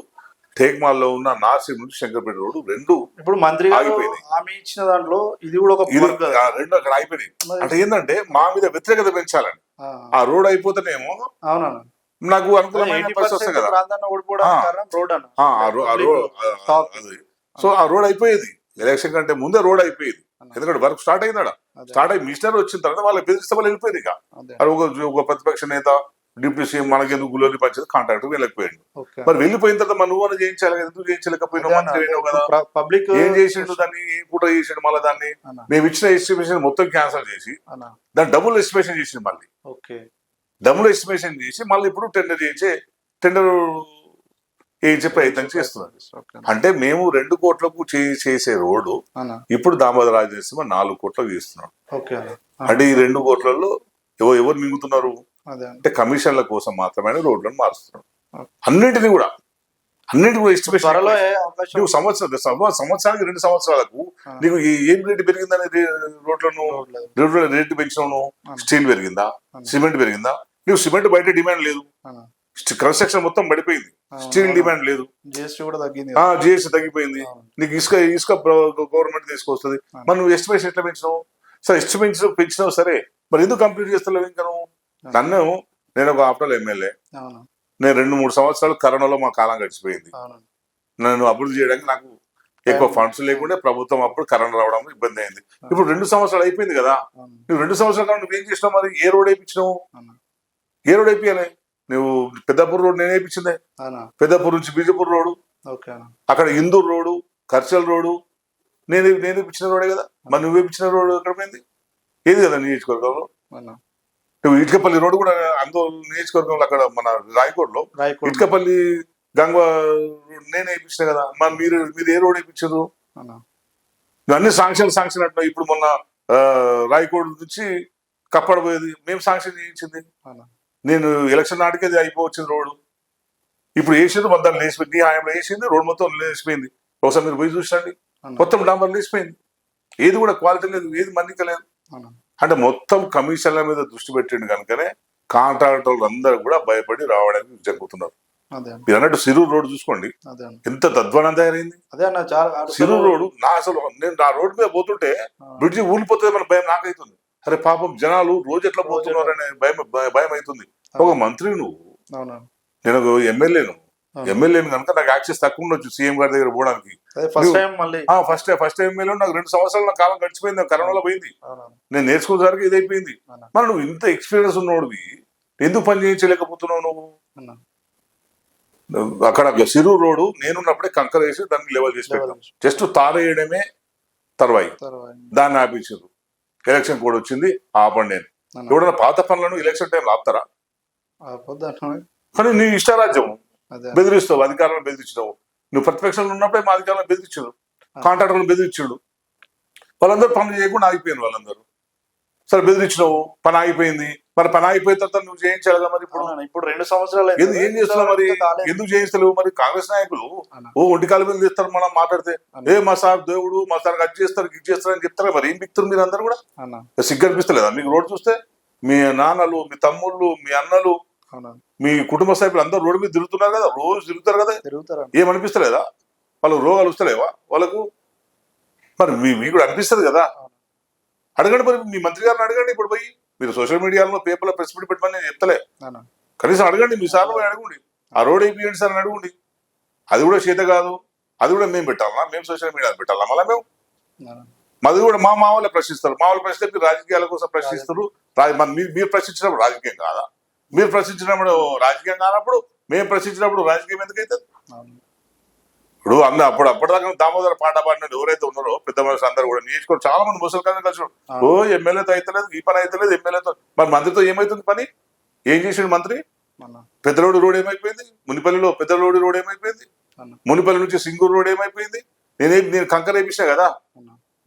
టేక్మాల్లో ఉన్న నాసిక్ నుంచి శంకర్పేట రోడ్డు రెండు ఇప్పుడు మంత్రి గారు ఆగిపోయినాయి. హామీ ఇచ్చిన దాంట్లో ఇది కూడా ఒక ఇది part కదా. రెండు అక్కడ ఆగిపోయినాయి. అంటే ఏంటంటే మా మీద వ్యతిరేకత పెంచాలని. ఆ, ఆ రోడ్ అయిపోతేనేమో అవునన్నా నాకు అనుకూలమైన పరిస్థితి వస్తుంది కదా. ప్రాంతాన్ని ఓడిపోవడానికి ఆ. కారణం రోడ్ అన్న. ఆ సో ఆ రోడ్ అయిపోయేది, ఎలక్షన్ కంటే ముందే రోడ్ అయిపోయేది. ఎందుకంటే వర్క్ స్టార్ట్ అయిందా, అదే. స్టార్ట్ అయ్యి మినిస్టర్ వచ్చిన తర్వాత వాళ్ళకి బెదిరిస్తే వాళ్ళు వెళ్ళిపోయింది. ఇక అదే. అది ఒక ప్రతిపక్ష నేత డిప్యూటీ సీఎం మనకెందుకు గులోని పంచేది కాంట్రాక్టర్ వెళ్ళకపోయాడు. ఓకే. మరి వెళ్ళిపోయిన తర్వాత మనం నువ్వు చేయించాలి కదా, ఎందుకు చేయించలేకపోయినావు, మంత్రి అయినావు కదా, పబ్లిక్ ఏం చేసిండు దాన్ని, ఏం పూట చేసిండు, మళ్ళీ దాన్ని అన్న. మేము ఇచ్చిన ఎస్టిమేషన్ మొత్తం క్యాన్సిల్ చేసి అన్న. దాన్ని డబుల్ ఎస్టిమేషన్ చేసిండు. మళ్ళీ ఓకే డబుల్ ఎస్టిమేషన్ చేసి మళ్ళీ ఇప్పుడు టెండర్ వేయించే ప్రయత్నం చేస్తున్నారు. ఓకే అంటే మేము 2 కోట్లకు చేసే రోడ్డు అన్న. ఇప్పుడు దామోదర రాజనరసింహ 4 కోట్లకు చేస్తున్నాడు. ఓకే అన్న. అంటే ఈ 2 కోట్లలో ఎవరు మింగుతున్నారు అదే అన్న. అంటే కమిషన్ల కోసం మాత్రమే రోడ్లను మారుస్తున్నారు. ఓకే. అన్నింటినీ కూడా ఎస్టిమేషన్ త్వరలో ఏ అవకాశం నువ్వు సంవత్సరానికి 2 సంవత్సరాలకు ఆ. నీకు ఏం రేటు పెరిగిందని రోడ్లను రోడ్లేదు. రోడ్ల రేటు పెంచినావు, ఆ. స్టీల్ పెరిగిందా, ఆ. సిమెంట్ పెరిగిందా, నువ్వు సిమెంట్ బయట డిమాండ్ లేదు, అన్న. కన్స్ట్రక్షన్ మొత్తం పడిపోయింది, ఆ, స్టీల్ అవును. డిమాండ్ లేదు, జిఎస్టీ కూడా తగ్గింది జిఎస్టీ తగ్గిపోయింది, అవును. నీకు ఇసుక గవర్నమెంట్ తీసుకొస్తుంది. ఆ. మరి నువ్వు ఎస్టిమేషన్ ఎట్లా పెంచినావు, సరే ఎస్టిమేషన్ పెంచినావు సరే, మరి ఎందుకు కంప్లీట్ చేస్తలేవు ఇంకా నువ్వు. ఆ. నేను ఒక ఆఫ్టర్ ఎమ్మెల్యే, అవును నేను 2-3 సంవత్సరాలు కరోనాలో మా కాలం గడిచిపోయింది. అవును నన్ను అభివృద్ధి చేయడానికి నాకు ఎక్కువ ఫండ్స్ లేకుంటే ప్రభుత్వం అప్పుడు కరోనా రావడం ఇబ్బంది అయింది. ఇప్పుడు 2 సంవత్సరాలు అయిపోయింది కదా, అవును నువ్వు 2 సంవత్సరాల కాలం నువ్వు ఏం చేసినావు, మరి ఏ రోడ్ వేయించినావు, అవును ఏ రోడ్ వేయించాలి నువ్వు. పెద్దపూర్ రోడ్ నేను వేయించిందే, అవునా పెద్దపూర్ నుంచి బీజపూర్ రోడ్డు, ఓకే అన్న. అక్కడ ఇందూర్ రోడ్డు, కర్చల్ రోడ్డు నేను వేయించిన రోడే కదా. మరి నువ్వు వేయించిన రోడ్డు ఎక్కడ పోయింది, ఏది కదా నియోజకవర్గంలో. అన్న. నువ్వు ఇటుకపల్లి రోడ్డు కూడా ఆందోళన నియోజకవర్గంలో అక్కడ మన రాయకోటలో రాయకోట ఇటుకపల్లి గంగవా రోడ్ నేను వేయించిన కదా. మరి మీరు ఏ రోడ్ వేయించారు, అన్న. అన్ని శాంక్షన్ అంటున్నావు. ఇప్పుడు మొన్న రాయకోట నుంచి కప్పడ పోయేది మేము శాంక్షన్ చేయించింది. అన్న. నేను ఎలక్షన్ నాటికి అది అయిపోవచ్చింది రోడ్డు. ఇప్పుడు వేసింది మొత్తం లేచిపోయింది, నీ ఆయనలో వేసింది రోడ్డు మొత్తం లేచిపోయింది. ఒకసారి మీరు పోయి చూసండి, అన్న. మొత్తం డాంబర్ లేచిపోయింది, ఏది కూడా క్వాలిటీ లేదు, ఏది మన్నిక లేదు. అన్న. అంటే మొత్తం కమిషన్ల మీద దృష్టి పెట్టిండు కనుకనే కాంట్రాక్టర్లు అందరూ కూడా భయపడి రావడానికి జరుగుతున్నారు. అదే అన్న. మీరు అన్నట్టు సిరూరు రోడ్డు చూసుకోండి, అదే అన్న. ఎంత తద్వానం తయారైంది అదే అన్న చాలా సిరూరు రోడ్డు. అసలు నేను ఆ రోడ్డు మీద పోతుంటే బ్రిడ్జి ఊలిపోతుంది మన భయం నాకైతుంది. అరే పాపం జనాలు రోజు ఎట్లా పోతున్నారు అనే భయం అవుతుంది. ఒక మంత్రి నువ్వు, అవునా నేను ఒక ఎమ్మెల్యేను అవును. ఎమ్మెల్యేను కనుక నాకు యాక్సెస్ తక్కువ ఉండొచ్చు సీఎం గారి దగ్గర పోవడానికి. అదే ఫస్ట్ టైం మళ్ళీ ఫస్ట్ ఎమ్మెల్యే నాకు 2 సంవత్సరాలు నా కాలం గడిచిపోయింది, కరోనాలో పోయింది, అవునా నేను నేర్చుకునేసరికి ఇది అయిపోయింది. అవునా మరి నువ్వు ఇంత ఎక్స్పీరియన్స్ ఉన్నోడివి ఎందుకు పని చేయించలేకపోతున్నావు నువ్వు. అన్న. అక్కడ సిరూరు రోడ్డు నేనున్నప్పుడే కంకర వేసి దాన్ని లెవెల్ చేసి పెట్టాం, జస్ట్ తారేయడమే తర్వాయి, తర్వాత దాన్ని ఆపించారు. ఎలక్షన్ కోడ్ వచ్చింది ఆపండి నేను. అన్న. ఎవడన్నా పాత పనులను ఎలక్షన్ టైంలో ఆపుతారా? పొద్దు అన్న. కానీ నీ ఇష్టారాజ్యం అదే బెదిరిస్తావు, అధికారులను బెదిరించినావు. నువ్వు ప్రతిపక్షంలో ఉన్నప్పుడే మా అధికారులను బెదిరించాడు, కాంట్రాక్టర్లను బెదిరించాడు. వాళ్ళందరూ పనులు చేయకుండా ఆగిపోయారు వాళ్ళందరూ. సరే బెదిరించినావు, పని ఆగిపోయింది. మరి పని అయిపోయిన తర్వాత నువ్వు చేయించాలి కదా మరి. ఇప్పుడు ఇప్పుడు 2 సంవత్సరాలు ఎందుకు ఏం చేస్తున్నావు మరి? ఎందుకు చేయిస్తలేవు మరి? కాంగ్రెస్ నాయకులు ఒంటికాల మీద తీస్తారు మనం మాట్లాడితే. మా సార్ దేవుడు, మా సార్ అది చేస్తారు ఇది చేస్తారు అని చెప్తారు. మరి ఏం బిక్తారు మీరు అందరు కూడా? సిగ్గు అనిపిస్తలేదా మీకు రోడ్డు చూస్తే? మీ నాన్నలు, మీ తమ్ముళ్ళు, మీ అన్నలు, మీ కుటుంబ సభ్యులు అందరూ రోడ్డు మీద తిరుగుతున్నారు కదా, రోజు తిరుగుతారు కదా. ఏమనిపిస్తలేదా? వాళ్ళకు రోగాలు వస్తలేవా వాళ్ళకు? మరి మీకు కూడా అనిపిస్తుంది కదా. అడగండి మరి, మీ మంత్రి గారిని అడగండి. ఇప్పుడు పోయి మీరు సోషల్ మీడియాలో పేపర్లో ప్రెస్ మీట్ పెట్టమని నేను చెప్తలే. కనీసం అడగండి, మీ సార్లు అడగండి. ఆ రోడ్ అయిపోయింది సార్ అని అడగండి. అది కూడా చేత కాదు, అది కూడా మేము పెట్టాలన్నా? మేము సోషల్ మీడియాలో పెట్టాలా? మళ్ళీ మేము మాది కూడా మా వాళ్ళే ప్రశ్నిస్తారు. మా వాళ్ళు ప్రశ్నిస్తే మీరు రాజకీయాల కోసం ప్రశ్నిస్తారు. మీరు ప్రశ్నించినప్పుడు రాజకీయం కాదా? మీరు ప్రశ్నించినప్పుడు రాజకీయం కానప్పుడు మేము ప్రశ్నించినప్పుడు రాజకీయం ఎందుకైతే? ఇప్పుడు అప్పటిదాకా దామోదర పాట పాడినట్టు ఎవరైతే ఉన్నారో పెద్ద మనుషులు అందరూ కూడా నియోజకవర్గం చాలా మంది ముసలి కాదు కలిసి ఎమ్మెల్యేతో అయితలేదు, ఈ పని అయితలేదు, ఎమ్మెల్యేతో. మరి మంత్రితో ఏమైతుంది పని? ఏం చేసిండు మంత్రి? పెద్దలోడి రోడ్ ఏమైపోయింది? మునిపల్లిలో పెద్దలోడి రోడ్ ఏమైపోయింది? మునిపల్లి నుంచి సింగూరు రోడ్ ఏమైపోయింది? నేను కంకర వేపిస్తా కదా.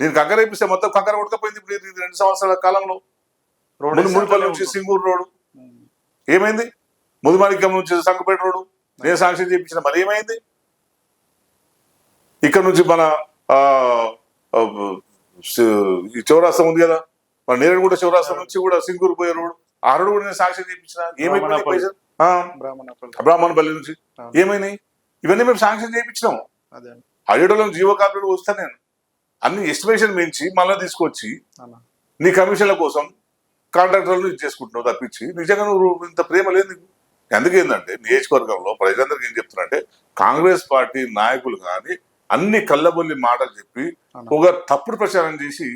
నేను కంకర వేపిస్తే మొత్తం కంకర కొడకపోయింది. ఇప్పుడు 2 సంవత్సరాల కాలంలో మునిపల్లి నుంచి సింగూరు రోడ్డు ఏమైంది? ముదిమాణిక్యం నుంచి సంగపేట రోడ్డు నేను శాంక్షన్ చేయించిన. మరి ఏమైంది? ఇక్కడ నుంచి మన ఈ చౌరాస్తా ఉంది కదా, మన నేరేడుగూడ చౌరాస్తా నుంచి కూడా సింగూరు పోయే రోడ్డు, ఆ రోడ్డు కూడా నేను శాంక్షన్ చేయించిన. ఏమైపోయినాయి పైసలు? బ్రాహ్మణపల్లి నుంచి ఏమైనాయి? ఇవన్నీ మేము శాంక్షన్ చేయించినాము. అయ్యేటోళ్ళని జీవో కాపీలు వస్తాను నేను. అన్ని ఎస్టిమేషన్ మించి మళ్ళీ తీసుకొచ్చి నీ కమిషన్ల కోసం కాంట్రాక్టర్లు చేసుకుంటున్నావు తప్పించి నిజంగా నువ్వు ఇంత ప్రేమ లేదు నీకు. ఎందుకేందంటే నియోజకవర్గంలో ప్రజలందరికీ ఏం చెప్తున్నా, కాంగ్రెస్ పార్టీ నాయకులు కానీ అన్ని కళ్ళబొల్లి మాటలు చెప్పి ఒక తప్పుడు ప్రచారం చేసి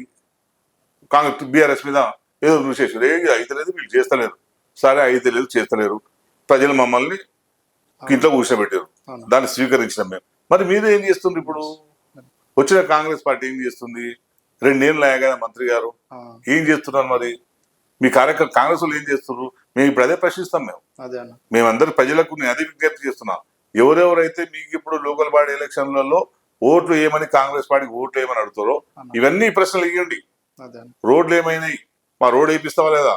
కాంగ్రెస్ బీఆర్ఎస్ మీద ఏదో చూసేసారు. అయితే లేదు, వీళ్ళు చేస్తలేరు. సరే అయితే లేదు, చేస్తలేరు. ప్రజలు మమ్మల్ని ఇంట్లో కూర్చోబెట్టారు, దాన్ని స్వీకరించినాం మేము. మరి మీరు ఏం చేస్తుంది? ఇప్పుడు వచ్చిన కాంగ్రెస్ పార్టీ ఏం చేస్తుంది? 2 ఏళ్ళు అయ్యా కదా మంత్రి గారు, ఏం చేస్తున్నారు మరి? మీ కాంగ్రెస్ వాళ్ళు ఏం చేస్తున్నారు? మేము ఇప్పుడు అదే ప్రశ్నిస్తాం. మేమందరూ ప్రజలకు నేను అదే విజ్ఞప్తి చేస్తున్నాం. ఎవరెవరైతే మీకు ఇప్పుడు లోకల్ బాడీ ఎలక్షన్లలో ఓట్లు ఏమని కాంగ్రెస్ పార్టీకి ఓట్లు ఏమని అడుగుతారో ఇవన్నీ ప్రశ్నలు ఇవ్వండి. రోడ్లు ఏమైనాయి? మా రోడ్ వేయిస్తావా లేదా?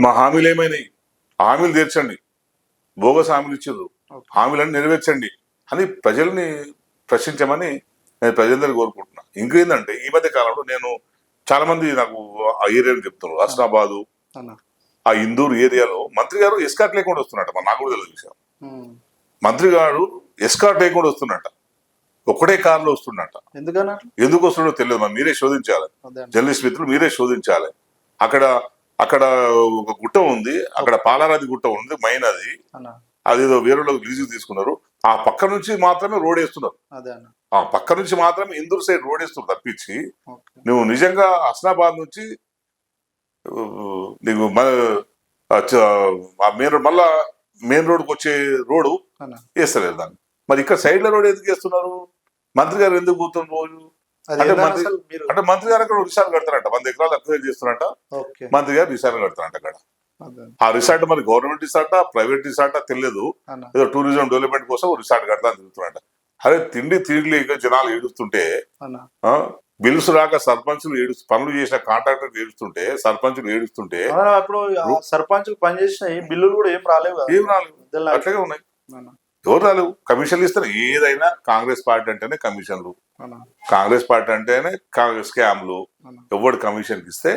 మా హామీలు ఏమైనాయి? హామీలు తీర్చండి. బోగస్ హామీలు ఇచ్చారు, హామీలను నెరవేర్చండి అని ప్రజల్ని ప్రశ్నించమని నేను ప్రజలందరూ కోరుకుంటున్నా. ఇంకేందంటే ఈ మధ్య కాలంలో నేను చాలా మంది నాకు ఆ ఏరియాని చెప్తున్నారు, హస్నాబాదు ఆ ఇందూరు ఏరియాలో మంత్రి గారు ఎస్కాట్ లేకుండా వస్తున్నట్ట. నాకు కూడా తెలియదు విషయం. మంత్రి గారు ఎస్కాట్ లేకుండా వస్తున్నట్ట, ఒక్కటే కారులో వస్తున్నట్ట. ఎందుకు వస్తున్నాడో తెలియదు. మరి మీరే శోధించాలి, జర్నలిస్ట్ మిత్రులు మీరే శోధించాలి. అక్కడ ఒక గుట్ట ఉంది, అక్కడ పాలారాది గుట్ట ఉంది, మైన్ అది. అదేదో వేరే లీజు తీసుకున్నారు. ఆ పక్క నుంచి మాత్రమే రోడ్ వేస్తున్నారు. ఆ పక్క నుంచి మాత్రమే ఇందూరు సైడ్ రోడ్ వేస్తున్నారు తప్పించి నువ్వు నిజంగా హస్నాబాద్ నుంచి నీకు మళ్ళా మెయిన్ రోడ్కి వచ్చే రోడ్డు వేస్తలేదు దాన్ని. మరి ఇక్కడ సైడ్ల రోడ్ ఎందుకు వేస్తున్నారు? మంత్రి గారు ఎందుకు కూతున్నారు రోజు? అంటే మంత్రి గారు అక్కడ రిసార్ట్ కడతారంట, 100 ఎకరాలు అక్వైర్ చేస్తున్నారంట. మంత్రి గారు రిసార్ట్ కడతారంట అక్కడ. ఆ రిసార్ట్ మరి గవర్నమెంట్ రిసార్టా ప్రైవేట్ రిసార్టా తెలియదు, ఏదో టూరిజం డెవలప్మెంట్ కోసం రిసార్ట్ కడతా అని తిరుగుతున్నారంట. అదే తిండి తిరిగిలేక జనాలు ఏడుస్తుంటే, బిల్స్ రాక సర్పంచులు పనులు చేసిన కాంట్రాక్టర్ ఏడుస్తుంటే, సర్పంచులు ఏడుస్తుంటే, సర్పంచులు పనిచేసిన బిల్లులు కూడా ఏం రాలేవు. అట్లాగే ఉన్నాయి. ఎవరు రాలేవు. కమిషన్లు ఇస్తారు. ఏదైనా కాంగ్రెస్ పార్టీ అంటేనే కమిషన్లు, కాంగ్రెస్ పార్టీ అంటేనే స్కామ్లు. ఎవడు కమిషన్కి ఇస్తే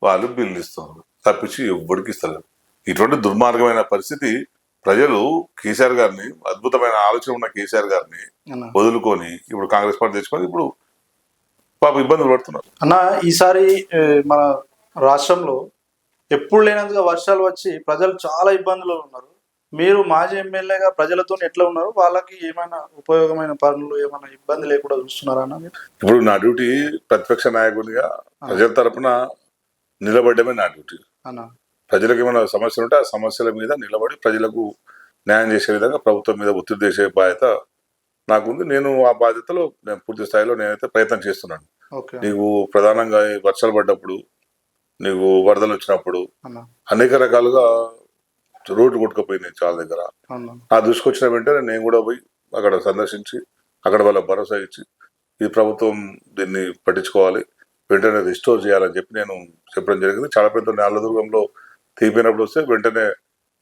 వాళ్ళు బిల్లు ఇస్తున్నారు తప్పించి ఎవరికి ఇస్తారు. ఇటువంటి దుర్మార్గమైన పరిస్థితి ప్రజలు కేసీఆర్ గారిని, అద్భుతమైన ఆలోచన ఉన్న కేసీఆర్ గారిని వదులుకొని ఇప్పుడు కాంగ్రెస్ పార్టీ తెచ్చుకొని ఇప్పుడు పాప ఇబ్బందులు పడుతున్నారు. అన్న, ఈసారి మన రాష్ట్రంలో ఎప్పుడు లేనందుగా వర్షాలు వచ్చి ప్రజలు చాలా ఇబ్బందులు ఉన్నారు. మీరు మాజీ ఎమ్మెల్యేగా ప్రజలతో ఎట్లా ఉన్నారు? వాళ్ళకి ఏమైనా ఉపయోగమైన పనులు, ఏమైనా ఇబ్బంది లేకుండా చూస్తున్నారా అన్న? ఇప్పుడు నా డ్యూటీ ప్రతిపక్ష నాయకుడిగా ప్రజల తరపున నిలబడమే నా డ్యూటీ. ప్రజలకు ఏమైనా సమస్యలు ఉంటే ఆ సమస్యల మీద నిలబడి ప్రజలకు న్యాయం చేసే విధంగా ప్రభుత్వం మీద ఒత్తిడి చేసే బాధ్యత నాకుంది. నేను ఆ బాధ్యతలో నేను పూర్తి స్థాయిలో నేనైతే ప్రయత్నం చేస్తున్నాను. నీకు ప్రధానంగా వర్షాలు పడ్డప్పుడు, నీకు వరదలు వచ్చినప్పుడు అనేక రకాలుగా రోడ్లు కొట్టుకుపోయినాయి చాలా దగ్గర. ఆ దృష్టికి వచ్చిన వెంటనే నేను కూడా పోయి అక్కడ సందర్శించి అక్కడ వాళ్ళ భరోసా ఇచ్చి ఈ ప్రభుత్వం దీన్ని పట్టించుకోవాలి, వెంటనే రిస్టోర్ చేయాలని చెప్పి నేను చెప్పడం జరిగింది. చాలా పెద్ద నాలుగుదుర్గంలో తీపినప్పుడు వస్తే వెంటనే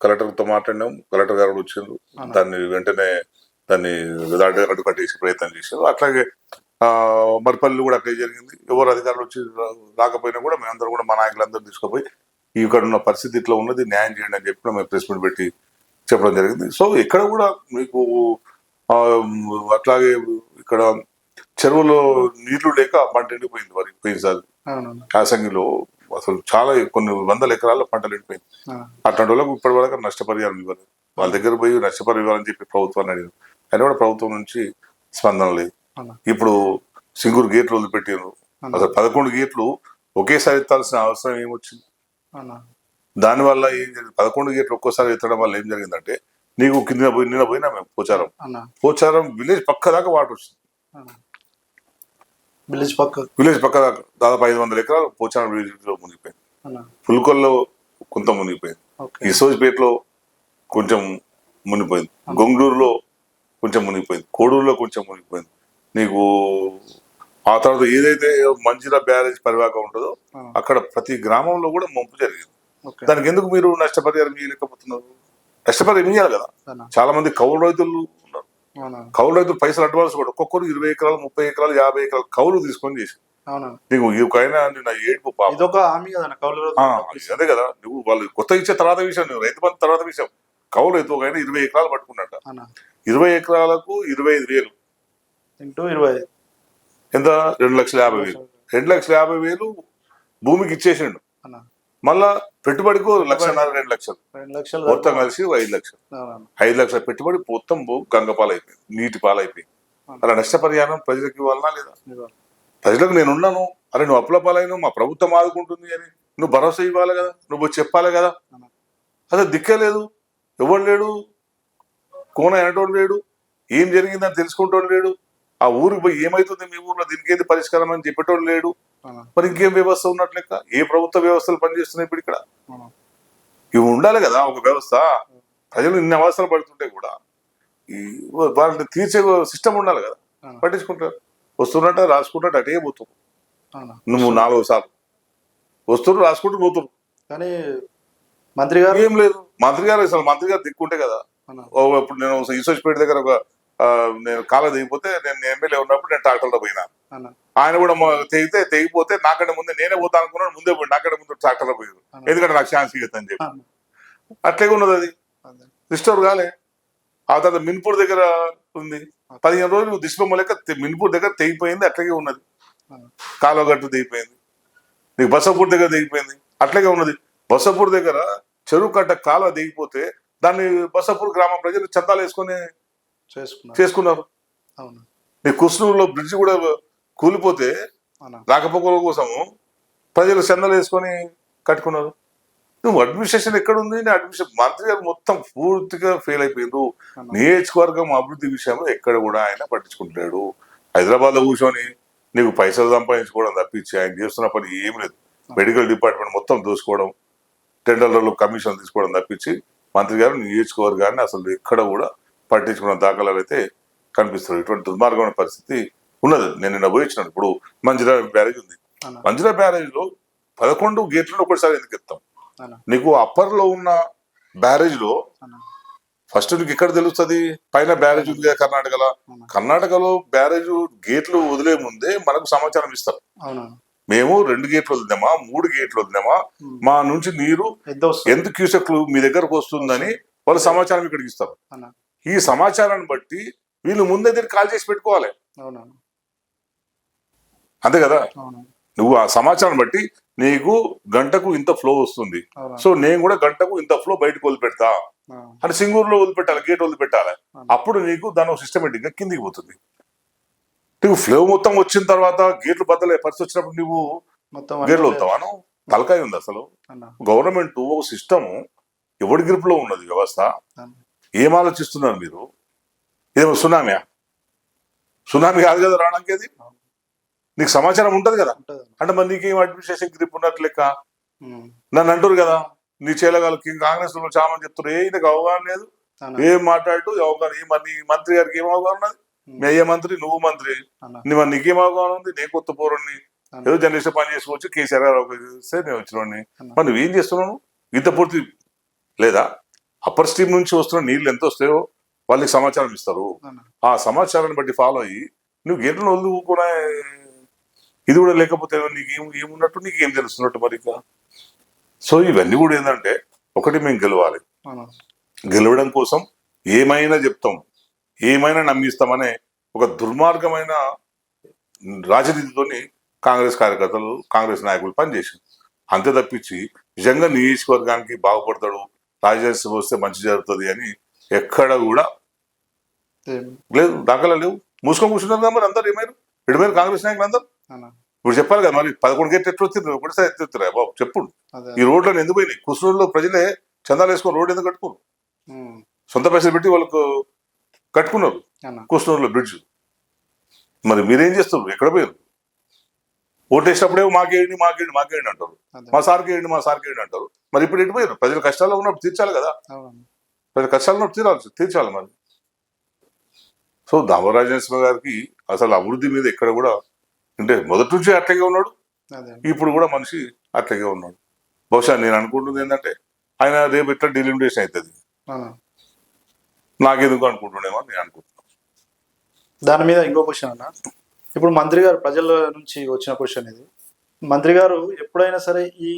కలెక్టర్తో మాట్లాడినాం, కలెక్టర్ గారు వచ్చిండ్రు, దాన్ని వెంటనే దాన్ని అడ్డు కట్టేసి ప్రయత్నం చేశారు. అట్లాగే మరిపల్లి కూడా అట్లే జరిగింది. ఎవరు అధికారులు వచ్చి రాకపోయినా కూడా మేమందరూ కూడా మా నాయకులందరూ తీసుకుపోయి ఇక్కడ ఉన్న పరిస్థితి ఇట్లా ఉన్నది, న్యాయం చేయండి అని చెప్పి మేము ప్రెస్ మీట్ పెట్టి చెప్పడం జరిగింది. సో ఇక్కడ కూడా మీకు అట్లాగే ఇక్కడ చెరువులో నీళ్లు లేక పంట ఎండిపోయింది వరకు పోయినసారి యాసంగిలో. అసలు చాలా కొన్ని వందల ఎకరాల్లో పంటలు ఎండిపోయింది. అట్లాంటి వాళ్ళకు ఇప్పటి వరకు నష్టపరిహారం ఇవ్వలేదు. వాళ్ళ దగ్గర పోయి నష్టపరిహారం ఇవ్వాలని చెప్పి ప్రభుత్వాన్ని అడిగారు, అయినా కూడా ప్రభుత్వం నుంచి స్పందన లేదు. ఇప్పుడు సింగూరు గేట్లు వదిలిపెట్టారు. అసలు 11 గేట్లు ఒకేసారి ఎత్తాల్సిన అవసరం ఏమొచ్చింది? దానివల్ల ఏం జరిగింది? 11 గేట్లు ఒక్కోసారి ఎత్తడం వల్ల ఏం జరిగిందంటే, నీకు నిన్న పోయినా మేము పోచారం విలేజ్ పక్క దాకా వాటర్ వచ్చింది. విలేజ్ పక్క దాకా దాదాపు 500 ఎకరాలు పోచారం విలేజ్ లో మునిగిపోయింది. పుల్కొల్లో కొంత మునిగిపోయింది, ఇసోజ్పేటలో కొంచెం మునిగిపోయింది, గొంగళూరులో కొంచెం మునిగిపోయింది, కోడూరులో కొంచెం మునిగిపోయింది. నీకు ఆ తర్వాత ఏదైతే మంజిరా బ్యారేజ్ పరివాహకం ఉంటుందో అక్కడ ప్రతి గ్రామంలో కూడా ముంపు జరిగింది. దానికి ఎందుకు మీరు నష్టపరిహారం ఇవ్వలేకపోతున్నారు? నష్టపరిహారం ఇవ్వాలి కదా. చాలా మంది కౌలు రైతులు ఉన్నారు. కౌలు రైతులు పైసలు అడ్వాన్స్ కూడా ఒక్కొక్కరు 20 ఎకరాలు 30 ఎకరాలు 50 ఎకరాలు కౌలు తీసుకొని చేసి నీకు ఇకైనా నా ఏడుపు అదే కదా. నువ్వు వాళ్ళు కొత్త ఇచ్చే తర్వాత విషయం, నువ్వు రైతు బంధు తర్వాత విషయం. కౌలు రైతు ఒక 20 ఎకరాలు పట్టుకున్నట్ట, 20 ఎకరాలకు 25,000 ఎంత? 2,50,000. 2,50,000 భూమికి ఇచ్చేసిండు. మళ్ళా పెట్టుబడికి 1,50,000 2 లక్షలు మొత్తం కలిసి 5 లక్షలు. 5 లక్షల పెట్టుబడి మొత్తం గంగ పాలైపోయింది, నీటి పాలైపోయింది. అలా నష్టపరిహారం ప్రజలకు ఇవ్వాలన్నా లేదా? ప్రజలకు నేనున్నాను, అరే నువ్వు అప్పుల పాలైన మా ప్రభుత్వం ఆదుకుంటుంది అని నువ్వు భరోసా ఇవ్వాలి కదా, నువ్వు చెప్పాలి కదా. అసలు దిక్కే లేదు, ఎవడు లేడు, కోన అనేటోడు లేడు, ఏం జరిగిందని తెలుసుకుంటోడు లేడు. ఆ ఊరికి పోయి ఏమైతుంది మీ ఊర్లో, దీనికి ఏది పరిష్కారం అని చెప్పేటోడు లేడు. మరి ఇంకేం వ్యవస్థ ఉన్నట్లు లెక్క? ఏ ప్రభుత్వ వ్యవస్థలు పనిచేస్తున్నాయి ఇప్పుడు ఇక్కడ? ఇవి ఉండాలి కదా ఒక వ్యవస్థ. ప్రజలు ఇన్ని అవసరాలు పడుతుంటే కూడా ఈ వాళ్ళని తీర్చే సిస్టమ్ ఉండాలి కదా. పట్టించుకుంటారు, వస్తున్నట్టు రాసుకుంటాడు, అటే పోతారు. నువ్వు 4 సార్లు వస్తున్నారు, రాసుకుంటూ పోతున్నారు. కానీ మంత్రి గారు ఏం లేదు. మంత్రి గారు అసలు మంత్రి గారు దిక్కుంటే కదా. ఇప్పుడు నేను ఈసోజ్పేట దగ్గర ఒక నేను కాలం దిగిపోతే, నేను ఎమ్మెల్యే ఉన్నప్పుడు నేను ట్రాక్టర్లో పోయినా, ఆయన కూడా తెగిపోతే నాకంటే ముందే నేనే పోతా అనుకున్నాను, ముందే పోయి నాకంటే ముందు ట్రాక్టర్లో పోయారు, ఎందుకంటే నాకు ఛాన్స్ ఇవ్వద్దని చెప్పి. అట్లే ఉన్నది, అది రిస్టోర్ కాలే. ఆ తర్వాత మిన్పూర్ దగ్గర ఉంది, 15 రోజులు దిష్బొమ్మ లెక్క మిన్పూర్ దగ్గర తెగిపోయింది, అట్లాగే ఉన్నది. కాలువ గట్టు తెగిపోయింది, నీకు బసపూర్ దగ్గర తెగిపోయింది, అట్లాగే ఉన్నది. బసపూర్ దగ్గర చెరువు కట్ట కాలువ దిగిపోతే దాన్ని బసపూర్ గ్రామ ప్రజలు చందాలు వేసుకొని చేసుకున్నారు. నీ కృష్ణూరులో బ్రిడ్జ్ కూడా కూలిపోతే రాకపోకల కోసము ప్రజలు చందాలు వేసుకొని కట్టుకున్నారు. నువ్వు అడ్మినిస్ట్రేషన్ ఎక్కడుంది? అడ్మినిస్ట్రేషన్ మంత్రి గారు మొత్తం పూర్తిగా ఫెయిల్ అయిపోయిండు. నియోజకవర్గం అభివృద్ధి విషయంలో ఎక్కడ కూడా ఆయన పట్టించుకుంటాడు. హైదరాబాద్ లో కూర్చొని నీకు పైసలు సంపాదించుకోవడం తప్పించి ఆయన చేస్తున్న పని ఏం లేదు. మెడికల్ డిపార్ట్మెంట్ మొత్తం దోసుకోవడం, టెండర్లలో కమిషన్ తీసుకోవడం తప్పించి మంత్రి గారు నియోజకవర్గాన్ని అసలు ఎక్కడ కూడా పట్టించుకున్న దాఖలాలు అయితే కనిపిస్తారు. ఇటువంటి దుర్మార్గమైన పరిస్థితి ఉన్నది. నేను నిన్న పోయించినాను. ఇప్పుడు మంజిరా బ్యారేజ్ ఉంది, మంజిరా బ్యారేజ్ లో 11 గేట్లను ఒకటిసారి ఎందుకు ఎత్తాం? నీకు అప్పర్ లో ఉన్న బ్యారేజ్ లో ఫస్ట్ నీకు ఎక్కడ తెలుస్తుంది? పైన బ్యారేజ్ ఉంది కదా కర్ణాటకలో బ్యారేజ్ గేట్లు వదిలే ముందే మనకు సమాచారం ఇస్తారు. మేము 2 గేట్లు వదిలినామా 3 గేట్లు వదిలినామా, మా నుంచి నీరు ఎంత క్యూసెక్లు మీ దగ్గరకు వస్తుందని వాళ్ళు సమాచారం ఇక్కడికి ఇస్తారు. ఈ సమాచారాన్ని బట్టి వీళ్ళు ముందే దీన్ని కాల్ చేసి పెట్టుకోవాలి, అంతే కదా. నువ్వు ఆ సమాచారం బట్టి నీకు గంటకు ఇంత ఫ్లో వస్తుంది, సో నేను కూడా గంటకు ఇంత ఫ్లో బయటకు వదిలిపెడతా అని సింగూరులో వదిలిపెట్టాలి, గేట్ వదిలిపెట్టాలి. అప్పుడు నీకు దాని సిస్టమేటిక్ గా కిందికి పోతుంది. నువ్వు ఫ్లో మొత్తం వచ్చిన తర్వాత గేట్లు బద్దలే పరిస్థితి వచ్చినప్పుడు నువ్వు గేట్లు వదులుతావాను? తలకాయ ఉంది అసలు. గవర్నమెంట్ ఒక సిస్టమ్ ఎవడి గ్రిప్ లో ఉన్నది వ్యవస్థ. ఏం ఆలోచిస్తున్నారు మీరు? ఇదేమో సునామీ కాదు కదా రావడానికి. అది నీకు సమాచారం ఉంటది కదా. అంటే మరి నీకేం అడ్మినిస్ట్రేషన్ గ్రిప్ ఉన్నట్లు లెక్క. నన్ను అంటారు కదా నీ చేయగలకి కాంగ్రెస్ లో చాలా మంది చెప్తారు, ఏ ఇంతకు అవగాహన లేదు, ఏం మాట్లాడు అవగాహన. మరి మంత్రి గారికి ఏం అవగాహన ఉన్నది? మీ అయ్యే మంత్రి, నువ్వు మంత్రి, అన్న నీకేం అవగాహన ఉంది? నేను కొత్త పౌరుణ్ణి, ఏదో జర్నలిస్ట్ పని చేసుకోవచ్చు, కేసీఆర్ గారు వస్తే నేను వచ్చినోడిని. మరి నువ్వేం చేస్తున్నావు? ఇంత పూర్తి లేదా? అప్పర్ స్ట్రీమ్ నుంచి వస్తున్న నీళ్ళు ఎంత వస్తాయో వాళ్ళకి సమాచారం ఇస్తారు. ఆ సమాచారాన్ని బట్టి ఫాలో అయ్యి నువ్వు గేట్లు వదులుకునే ఇది కూడా లేకపోతే ఏమున్నట్టు నీకు ఏం తెలుస్తున్నట్టు మరి ఇంకా. సో ఇవన్నీ కూడా ఏంటంటే, ఒకటి మేము గెలవాలి, గెలవడం కోసం ఏమైనా చెప్తాం, ఏమైనా నమ్మిస్తామనే ఒక దుర్మార్గమైన రాజనీతితోని కాంగ్రెస్ కార్యకర్తలు, కాంగ్రెస్ నాయకులు పనిచేసింది. అంతే తప్పించి నిజంగా నియోజకవర్గానికి బాగుపడతాడు, రాజకీయ వస్తే మంచి జరుగుతుంది అని ఎక్కడ కూడా లేదు, దాఖలా లేవు. మూసుకొని కూర్చున్నారు కదా మరి అందరు. ఏమైనా ఇటుమైనా కాంగ్రెస్ నాయకులు అందరు ఇప్పుడు చెప్పాలి కదా మరి. 11 గేట్లు ఎట్లా వచ్చింది? ఒకటిసారి ఎత్తుతురా బాబు చెప్పు. ఈ రోడ్లను ఎందుకు పోయినాయి? కుసూరులో ప్రజలే చందాలు వేసుకొని రోడ్డు ఎందుకు కట్టుకోరు? సొంత పైసలు పెట్టి వాళ్ళకు కట్టుకున్నారు కుసూరులో బ్రిడ్జ్. మరి మీరేం చేస్తారు? ఎక్కడ పోయారు? ఓటేసినప్పుడే మాకేయండి మాకేయండి మాకేయండి అంటారు, మా సార్కి వేయండి మా సార్కి వేయండి అంటారు. మరి ఇప్పుడు ఎటు పోయారు? ప్రజలు కష్టాల్లో ఉన్నప్పుడు తీర్చాలి కదా, ప్రజలు కష్టాల్లో ఉన్నప్పుడు తీర్చాలి మరి. సో దామరాజనరసింహ గారికి అసలు అభివృద్ధి మీద ఎక్కడ కూడా అంటే మొదటి నుంచి అట్లాగే ఉన్నాడు, ఇప్పుడు కూడా మనిషి అట్లాగే ఉన్నాడు. బహుశా నేను అనుకుంటుంది ఏంటంటే ఆయన రేపు ఎట్లా డిలిమిటేషన్ అవుతుంది నాకెందుకు అనుకుంటున్నామో నేను అనుకుంటున్నాను. దాని మీద ఇంకో క్వశ్చన్ అన్న, ఇప్పుడు మంత్రి గారు ప్రజల నుంచి వచ్చిన క్వశ్చన్ ఇది. మంత్రి గారు ఎప్పుడైనా సరే ఈ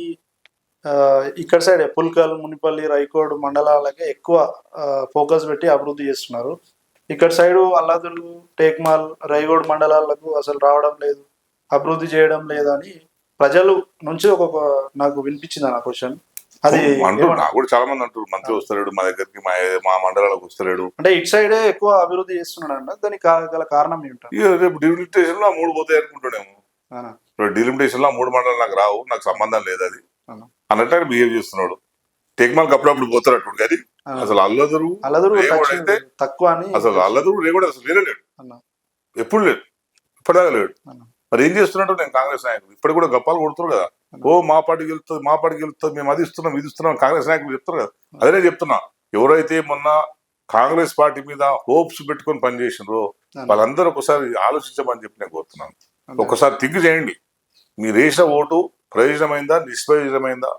ఇక్కడ సైడ్ పుల్కల్, మునిపల్లి, రైకోడ్ మండలాలకే ఎక్కువ ఫోకస్ పెట్టి అభివృద్ధి చేస్తున్నారు. ఇక్కడ సైడు అల్లాదులు, టేక్మాల్, రైగోడ్ మండలాలకు అసలు రావడం లేదు, అభివృద్ధి చేయడం లేదని ప్రజలు నుంచి ఒక్కొక్క నాకు వినిపించింది అన్న క్వశ్చన్. అది నాకు కూడా చాలా మంది అంటారు మంత్రి వస్తలేడు మా దగ్గరికి, మా మండలాలకు వస్తలేడు అంటే ఇటు సైడే ఎక్కువ అభివృద్ధి చేస్తున్నాడు అంట. దానికి గల కారణం ఏంటంటే రేపు డిలిమిటేషన్ లో 3 పోతాయి అనుకుంటానేమో. డిలిమిటేషన్ లో 3 మండలాలు నాకు రావు, నాకు సంబంధం లేదు అది అన్నట్టు బిహేవ్ చేస్తున్నాడు. టెక్మాల్కి అప్పుడప్పుడు పోతాడు కానీ అసలు అల్లదురు అయితే తక్కువ అని, అసలు అల్లదురు రేగోడు అసలు లేడు, ఎప్పుడు లేడు, ఇప్పటిదాకా లేడు. మరి ఏం చేస్తున్నట్టు నేను కాంగ్రెస్ నాయకులు ఇప్పుడు కూడా గప్పాలు కొడుతున్నారు కదా, ఓ మా పార్టీకి గెలుస్తుంది మా పార్టీకి గెలుస్తుంది, మేము అది ఇస్తున్నాం ఇది ఇస్తున్నాం కాంగ్రెస్ నాయకులు చెప్తారు కదా. అదే చెప్తున్నా, ఎవరైతే మొన్న కాంగ్రెస్ పార్టీ మీద హోప్స్ పెట్టుకొని పనిచేసినారో వాళ్ళందరూ ఒకసారి ఆలోచించమని చెప్పి నేను కోరుతున్నాను. ఒకసారి థింక్ చేయండి, మీరు వేసిన ఓటు ప్రయోజనమైందా నిష్ప్రయోజనమైందా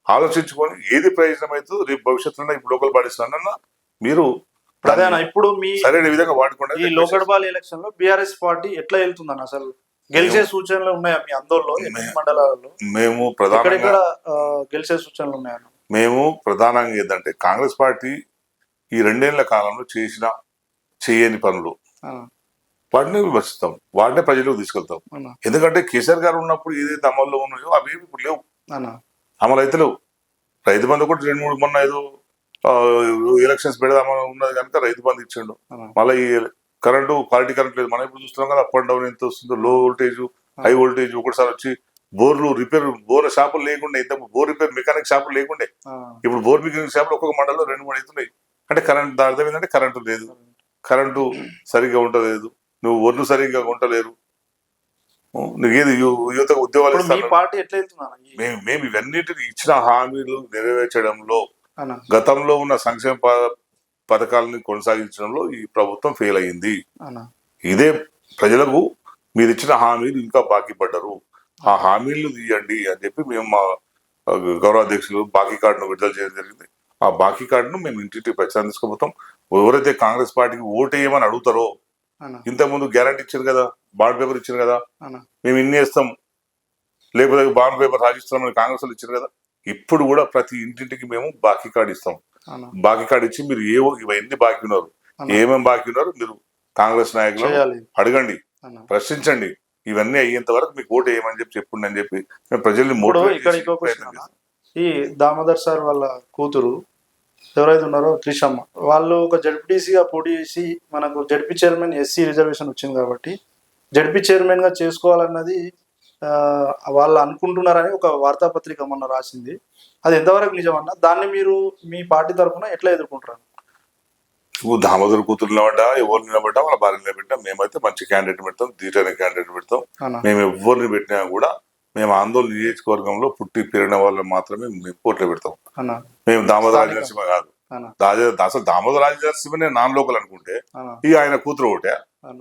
ఆలోచించుకొని ఏది ప్రయోజనం అవుతుందో రేపు భవిష్యత్తులో ఇప్పుడు లోకల్ బాడీస్ అన్న మీరు ఇప్పుడు మీ సరైన విధంగా వాడుకోండి. ఈ లోకల్ బాడీ ఎలక్షన్ లో బీఆర్ఎస్ పార్టీ ఎట్లా వెళ్తుందని అసలు గెలిచే సూచనలు ఉన్నాయా మీ ఆందోళనలో? మండలాలలో మేము ప్రధానంగా గెలిచే సూచనలు ఉన్నాయన్న. మేము ప్రధానంగా ఏంటంటే కాంగ్రెస్ పార్టీ ఈ 2 ఏళ్ల కాలంలో చేసిన చేయని పనులు వాటిని విమర్శిస్తాం, వాటిని ప్రజలకు తీసుకెళ్తాం. ఎందుకంటే కేసీఆర్ గారు ఉన్నప్పుడు ఏదైతే అమల్లో ఉన్నాయో అవి ఇప్పుడు లేవు, అమలు అయితే లేవు. రైతు బంధు కూడా 2-3 మొన్న ఏదో ఎలక్షన్స్ పెడదామని ఉన్నది కనుక రైతు బంధు ఇచ్చిండు. మళ్ళీ ఈ కరెంటు క్వాలిటీ కరెంట్ లేదు, మనం ఇప్పుడు చూస్తున్నాం కదా అప్ అండ్ డౌన్ ఎంత వస్తుందో, లో వోల్టేజ్ హై వోల్టేజ్. ఒకటిసారి వచ్చి బోర్లు రిపేర్, బోర్ షాపులు లేకుండే, ఇంత బోర్ రిపేర్ మెకానిక్ షాపులు లేకుండే, ఇప్పుడు బోర్ మెకానిక్ షాపులు ఒక్కొక్క మండలంలో 2-3 అవుతున్నాయి. అంటే కరెంట్ దాని అర్థం ఏంటంటే కరెంటు లేదు, కరెంటు సరిగ్గా ఉండలేదు, నువ్వు ఒడ్లు సరిగ్గా ఉండలేరు, నీకేది యువతకు ఉద్యోగాలు మేము ఇవన్నిటిని ఇచ్చిన హామీలు నెరవేర్చడంలో గతంలో ఉన్న సంక్షేమ పథకాలను కొనసాగించడంలో ఈ ప్రభుత్వం ఫెయిల్ అయ్యింది. ఇదే ప్రజలకు మీరు ఇచ్చిన హామీలు ఇంకా బాకీ పడ్డారు, ఆ హామీలు తీయండి అని చెప్పి మేము మా గౌరవాధ్యక్షులు బాకీ కార్డును విడుదల చేయడం జరిగింది. ఆ బాకీ కార్డును మేము ఇంటింటికి ప్రచారం తీసుకుపోతాం. ఎవరైతే కాంగ్రెస్ పార్టీకి ఓటు వేయమని అడుగుతారో, ఇంతకుముందు గ్యారంటీ ఇచ్చారు కదా, బాండ్ పేపర్ ఇచ్చారు కదా, మేము ఇన్ని వేస్తాం లేకపోతే బాండ్ పేపర్ రాజిస్తామని కాంగ్రెస్ వాళ్ళు ఇచ్చారు కదా, ఇప్పుడు కూడా ప్రతి ఇంటింటికి మేము బాకీ కార్డు ఇస్తాం. బాకీ కార్డు ఇచ్చి మీరు ఇవన్నీ బాకీ ఉన్నారు, ఏమేమి బాకీ ఉన్నారు మీరు కాంగ్రెస్ నాయకులు అడగండి, ప్రశ్నించండి, ఇవన్నీ అయ్యేంత వరకు మీకు ఓటు వేయమని చెప్పండి అని చెప్పి మేము ప్రజల్ని ఈ దామోదర్ సార్ వాళ్ళ కూతురు ఎవరైతే ఉన్నారో త్రిషమ్మ, వాళ్ళు ఒక జడ్పీటీసీగా పోటీ చేసి మనకు జడ్పీ చైర్మన్ ఎస్సీ రిజర్వేషన్ వచ్చింది కాబట్టి జడ్పీ చైర్మన్ గా చేసుకోవాలన్నది వాళ్ళు అనుకుంటున్నారని ఒక వార్తాపత్రిక మొన్న రాసింది. అది ఎంతవరకు నిజమన్నా? దాన్ని మీరు మీ పార్టీ తరఫున ఎట్లా ఎదుర్కొంటారు? దామోదర్ కూతురు నిలబడ్డా, ఎవరు నిలబడ్డా వాళ్ళ భార్య నిలబెట్టా, మేమైతే మంచి క్యాండిడేట్ పెడతాం, ధీటైన క్యాండిడేట్ పెడతాం. మేము ఎవరిని పెట్టినా కూడా మేము ఆందోళన నియోజకవర్గంలో పుట్టి పెరిగిన వాళ్ళని మాత్రమే మేము పోట్లో పెడతాం. మేము దామోదర్ నరసింహ కాదు, అన్న అసలు దామోదర రాజనరసింహనే నాన్ లోకల్ అనుకుంటే అన్న ఈ ఆయన కూతురు ఒకటే. అన్న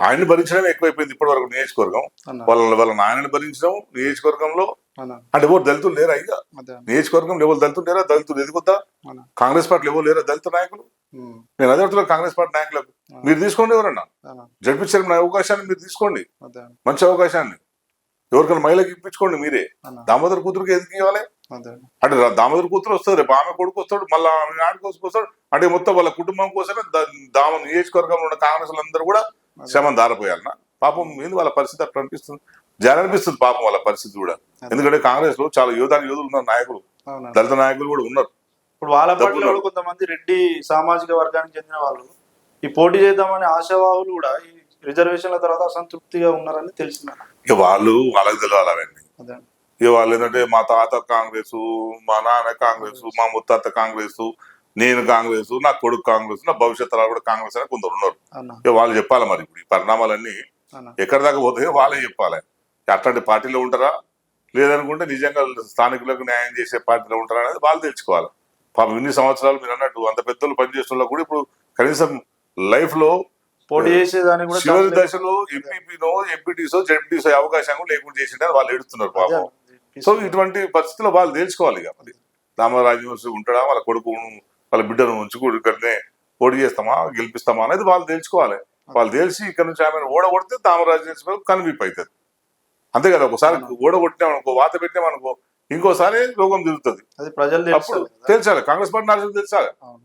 ఆయన్ని భరించడమే ఎక్కువైపోయింది ఇప్పటి వరకు నియోజకవర్గం. అన్న వాళ్ళ నాయనని భరించడం నియోజకవర్గంలో. అన్న అంటే ఎవరు దళితులు లేరా? ఇక అదే అన్న నియోజకవర్గంలో ఎవరు దళితులు లేరా? దళితులు ఎదుగుతా అన్న కాంగ్రెస్ పార్టీలో ఎవరు లేరా దళిత నాయకులు? ఉమ్, నేను అదే అడుగుతున్నా కాంగ్రెస్ పార్టీ నాయకులకు. మీరు తీసుకోండి ఎవరన్నా అన్న జడ్పీ చైర్మన్ అవకాశాన్ని మీరు తీసుకోండి, అదే అన్న మంచి అవకాశాన్ని. ఎవరికైనా మహిళకి ఇప్పించుకోండి మీరే. అన్న దామోదర్ కూతురుకి ఎందుకు ఇవ్వాలి? అదే అన్న అంటే దామోదర్ కూతురు వస్తుంది, రేపు ఆమె కొడుకు వస్తాడు, మళ్ళీ ఆమె ఆడి కోసం వస్తాడు. అంటే మొత్తం వాళ్ళ కుటుంబం కోసమే దామ నియోజకవర్గంలో ఉన్న కాంగ్రెస్ అందరూ కూడా శ్రమం దారిపోయాలన్న. పాపం ఏంది వాళ్ళ పరిస్థితి అట్లా అనిపిస్తుంది, జాలి అనిపిస్తుంది పాపం వాళ్ళ పరిస్థితి కూడా. ఎందుకంటే కాంగ్రెస్ లో చాలా యోధులు ఉన్నారు, నాయకులు, అవునా దళిత నాయకులు కూడా ఉన్నారు. ఇప్పుడు వాళ్ళ డబ్బులు. పార్టీలో కూడా కొంతమంది రెడ్డి సామాజిక వర్గానికి చెందిన వాళ్ళు ఈ పోటీ చేద్దామని ఆశావాహులు కూడా ఈ రిజర్వేషన్ల తర్వాత అసంతృప్తిగా ఉన్నారని తెలిసిందన్న. ఇక వాళ్ళకి తెలియాలి అవన్నీ. అదే ఇక వాళ్ళు ఏంటంటే మా తాత కాంగ్రెస్, మా నాన్న కాంగ్రెస్, మా ముత్తాత కాంగ్రెస్, నేను కాంగ్రెస్, నా కొడుకు కాంగ్రెస్, నా భవిష్యత్ తరాలు కూడా కాంగ్రెస్ అని కొందరు ఉన్నారు. అన్న ఇక వాళ్ళు చెప్పాలి మరి ఇప్పుడు ఈ పరిణామాలన్నీ అన్న ఎక్కడి దాకా పోతాయో వాళ్ళే చెప్పాలి. అట్లాంటి పార్టీలో ఉంటారా లేదనుకుంటే నిజంగా స్థానికులకు న్యాయం చేసే పార్టీలో ఉంటారా అనేది వాళ్ళు తెలుసుకోవాలి. పాపం ఇన్ని సంవత్సరాలు మీరు అన్నట్టు అంత పెద్దలు పనిచేస్తున్న కూడా ఇప్పుడు కనీసం లైఫ్ లో పోటీ చేసేదానికి కూడా చివరి ఛాన్స్ దశలో ఎంపీపీనో ఎంపీటీసో జెడ్పీసో అవకాశం లేకుండా చేసిండే వాళ్ళు ఏడుస్తున్నారు అదే పాపం. అన్న. సో ఇటువంటి పరిస్థితుల్లో వాళ్ళు తెలుసుకోవాలి. ఇక మరి రామరాజవంశీ ఉంటాడా, వాళ్ళ కొడుకు వాళ్ళ బిడ్డను ఉంచుకుని ఇక్కడనే పోటీ చేస్తామా గెలిపిస్తామా అనేది వాళ్ళు తెలుసుకోవాలి. వాళ్ళు తెలిసి ఇక్కడ నుంచి ఆమె ఓడగొడితే రామరాజవంశీ కనువిప్పు అవుతుంది. అంతే కదా, ఒకసారి ఓడగొట్టినామనుకో, వాత పెట్టినామనుకో, ఇంకోసారి రోగం తిరుగుతుంది. అది ప్రజలు అప్పుడు తెలుసు కదా. తెలిసాలి, కాంగ్రెస్ పార్టీ నాయకులకు తెలిసాలి. అవును